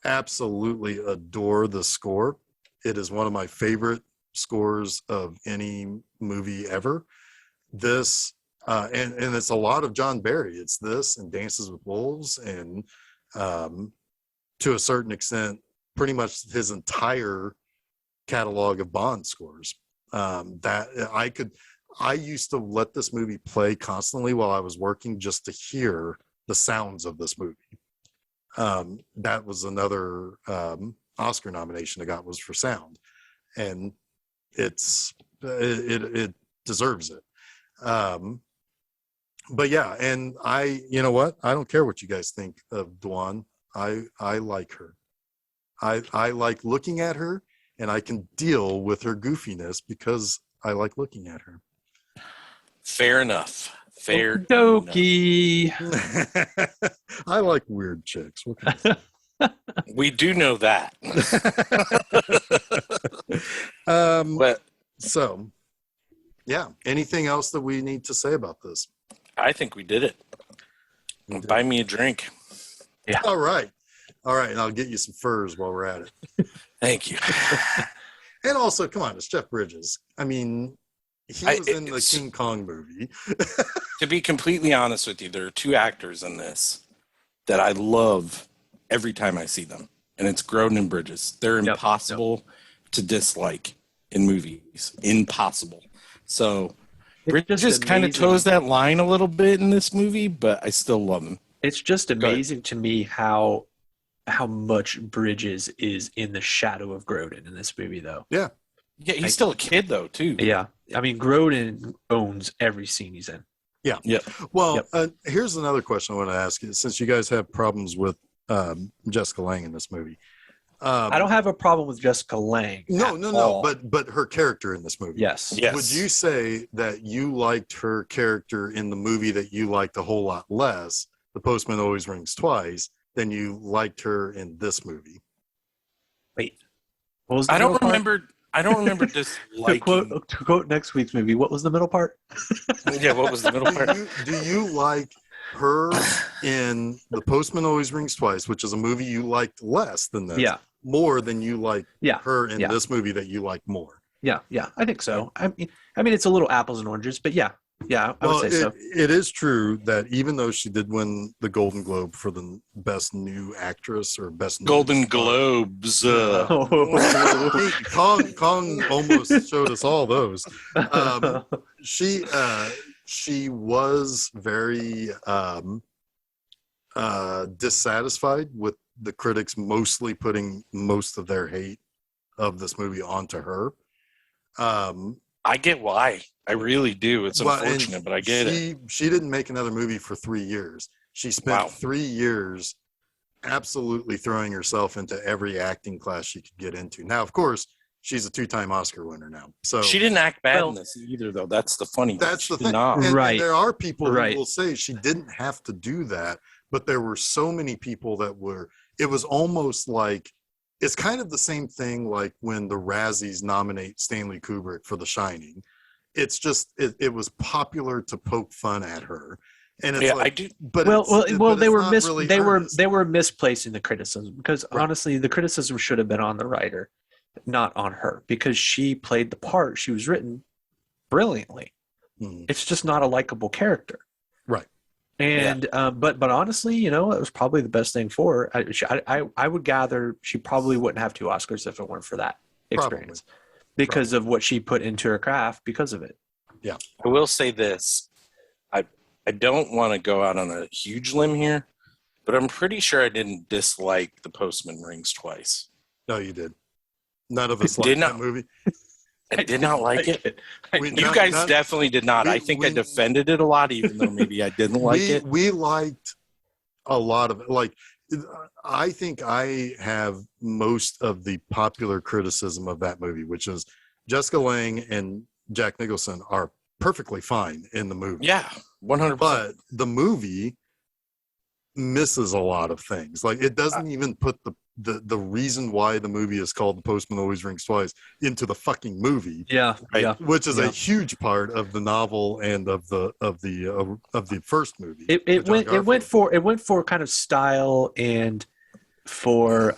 absolutely adore the score. It is one of my favorite scores of any movie ever. This and it's a lot of John Barry. It's this and Dances with Wolves, and to a certain extent, pretty much his entire catalog of Bond scores. That I used to let this movie play constantly while I was working just to hear the sounds of this movie. That was another Oscar nomination I got, was for sound, and it deserves it. But yeah, and you know what? I don't care what you guys think of Dwan. I like her. I like looking at her, and I can deal with her goofiness because I like looking at her. Fair enough. Fair Doki. I like weird chicks. What can I say? We do know that. But so, yeah. Anything else that we need to say about this? I think we did it. Buy me a drink. Yeah. All right. And I'll get you some furs while we're at it. Thank you. And also, come on, it's Jeff Bridges. I mean, he was in the King Kong movie. To be completely honest with you, there are two actors in this that I love every time I see them, and it's Grodin and Bridges. They're impossible to dislike in movies. Impossible. So Bridges kind of toes that line a little bit in this movie, but I still love him. It's just amazing to me how much Bridges is in the shadow of Grodin in this movie, though. Yeah. Yeah, he's still a kid, though, too. Yeah. I mean, Grodin owns every scene he's in. Yeah. Yep. Well, here's another question I want to ask you. Since you guys have problems with Jessica Lange in this movie. I don't have a problem with Jessica Lange. No. But her character in this movie. Yes. Would you say that you liked her character in the movie that you liked a whole lot less, The Postman Always Rings Twice, than you liked her in this movie? Wait. What was the I don't remember this liking. To quote next week's movie, what was the middle part? Yeah, what was the middle part? Do you like her in The Postman Always Rings Twice, which is a movie you liked less than this, more than you like her in this movie that you like more? Yeah, I think so. I mean, it's a little apples and oranges, but yeah, I would say so. It is true that even though she did win the Golden Globe for the best new actress or best Golden Globes, Kong almost showed us all those. She was very dissatisfied with the critics mostly putting most of their hate of this movie onto her. I get why. I really do. It's unfortunate, but I get it. She didn't make another movie for 3 years. She spent 3 years absolutely throwing herself into every acting class she could get into. Now, of course, she's a 2-time Oscar winner now. So she didn't act bad in this either, though. That's the funny thing. That's the thing. And there are people who will say she didn't have to do that, but there were so many people that were. It was almost like, it's kind of the same thing like when the Razzies nominate Stanley Kubrick for The Shining. It's just it was popular to poke fun at her, and it's I do. But they were misplacing the criticism because honestly, the criticism should have been on the writer, not on her, because she played the part. She was written brilliantly. It's just not a likable character, right? And but honestly, it was probably the best thing for her. I would gather she probably wouldn't have 2 Oscars if it weren't for that experience, because of what she put into her craft because of it. Yeah, I will say this: I don't want to go out on a huge limb here, but I'm pretty sure I didn't dislike The Postman Rings Twice. No, you did. None of us liked that movie. I did not like it. You guys definitely did not. I think I defended it a lot, even though maybe I didn't like it. We liked a lot of it. Like, I think I have most of the popular criticism of that movie, which is Jessica Lange and Jack Nicholson are perfectly fine in the movie. Yeah, 100%. But the movie misses a lot of things. Like, it doesn't even put the reason why the movie is called The Postman Always Rings Twice into the fucking movie. Which is a huge part of the novel and of the first movie. It went for kind of style and for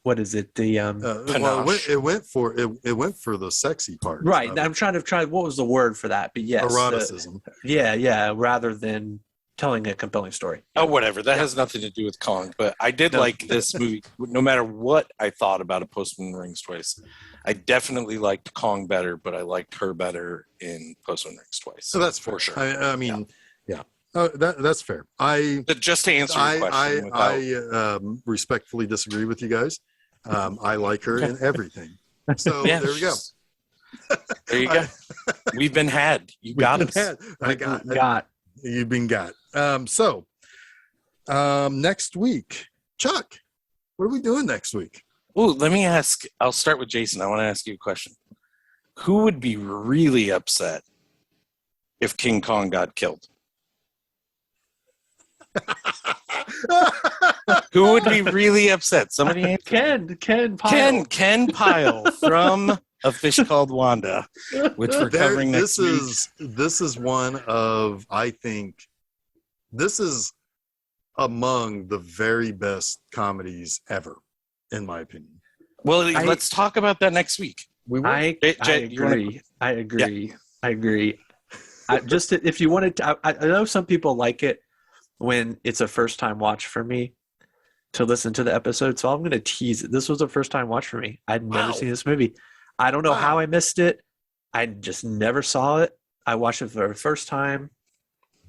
what is it? The well, it went for the sexy part. Right. I'm trying to try. What was the word for that? But yes, eroticism. Yeah. Rather than telling a compelling story. Oh, whatever. That has nothing to do with Kong. But I did like this movie. No matter what I thought about A Postman Rings Twice, I definitely liked Kong better, but I liked her better in Postman Rings Twice. So that's for sure. I mean, yeah. That's fair. Just to answer your question, I respectfully disagree with you guys. I like her in everything. So there we go. There you go. We've been had. You got us. You've been got. So next week, Chuck, what are we doing next week? Oh, let me ask. I'll start with Jason. I want to ask you a question. Who would be really upset if King Kong got killed? Who would be really upset? Somebody answer. Ken Pyle from A Fish Called Wanda, which we're covering next week. This is one of, I think, this is among the very best comedies ever, in my opinion. Well, let's talk about that next week. I agree. Just if you wanted to, I know some people like it when it's a first-time watch for me to listen to the episode, so I'm going to tease it. This was a first-time watch for me. I'd never seen this movie. I don't know how I missed it. I just never saw it. I watched it for the first time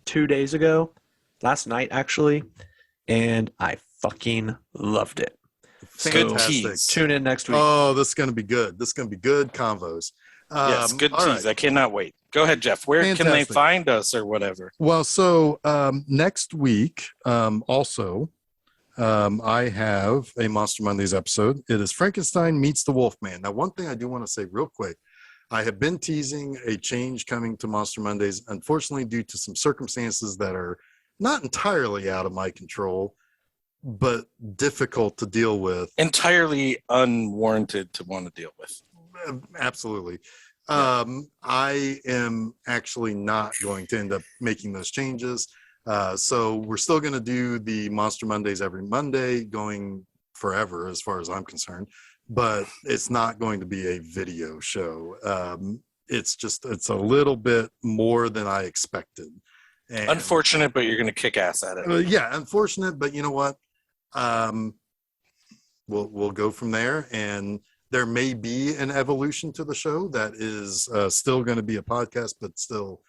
2 days ago, last night actually, and I fucking loved it. Fantastic. So, tune in next week. Oh, this is going to be good. This is going to be good convos. Yes, good tease. Right. I cannot wait. Go ahead, Geoff. Where can they find us or whatever? Well, so next week, also, I have a Monster Mondays episode. It is Frankenstein Meets the Wolfman. Now, one thing I do want to say real quick, I have been teasing a change coming to Monster Mondays, unfortunately, due to some circumstances that are not entirely out of my control, but difficult to deal with. Entirely unwarranted to want to deal with. Absolutely. I am actually not going to end up making those changes. So we're still going to do the Monster Mondays every Monday going forever as far as I'm concerned, but it's not going to be a video show. It's a little bit more than I expected. And, unfortunate, but you're going to kick ass at it. Yeah, unfortunate, but you know what? We'll go from there, and there may be an evolution to the show that is still going to be a podcast, but still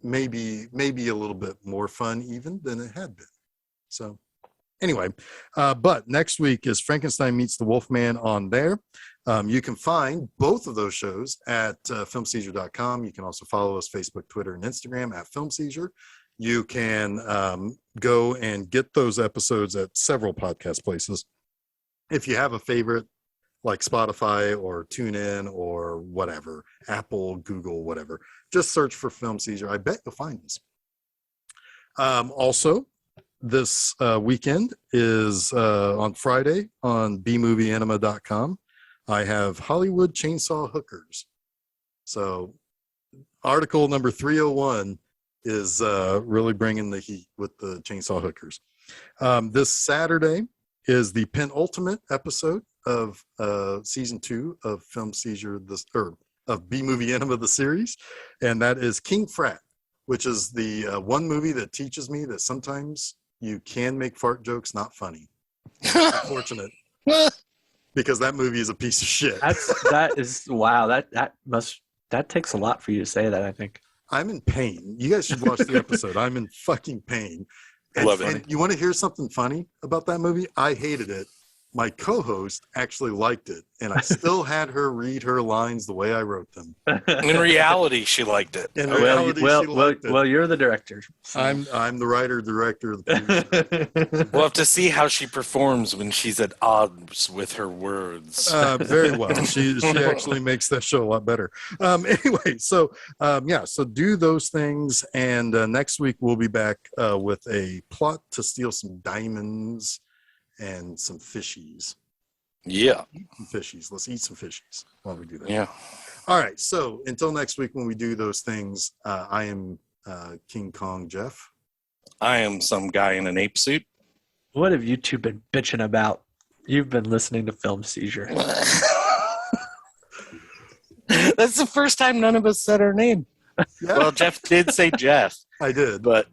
maybe a little bit more fun even than it had been. So anyway, but next week is Frankenstein Meets the Wolfman on there. You can find both of those shows at filmseizure.com. You can also follow us Facebook, Twitter, and Instagram at Film Seizure. You can go and get those episodes at several podcast places. If you have a favorite, like Spotify or TuneIn or whatever, Apple, Google, whatever, just search for Film Seizure. I bet you'll find us. Also, this weekend is on Friday on bmovieanima.com. I have Hollywood Chainsaw Hookers. So article number 301 is really bringing the heat with the chainsaw hookers. This Saturday is the penultimate episode of season 2 of Film Seizure, of B Movie Enema, the series, and that is King Frat, which is the one movie that teaches me that sometimes you can make fart jokes not funny. Unfortunate. Because that movie is a piece of shit. That takes a lot for you to say that, I think. I'm in pain. You guys should watch the episode. I'm in fucking pain. Love it. And you want to hear something funny about that movie? I hated it. My co-host actually liked it, and I still had her read her lines the way I wrote them. In reality, she liked it. In reality, she liked it. Well, you're the director. So. I'm the writer, director, the producer. We'll have to see how she performs when she's at odds with her words. Very well. She actually makes that show a lot better. Anyway, so so do those things, and next week we'll be back with a plot to steal some diamonds and some fishies. Yeah. Eat some fishies. Let's eat some fishies while we do that. Yeah. All right. So until next week when we do those things, I am King Kong Geoff. I am some guy in an ape suit. What have you two been bitching about? You've been listening to Film Seizure. That's the first time none of us said our name. Yeah. Well, Geoff did say Geoff. I did. But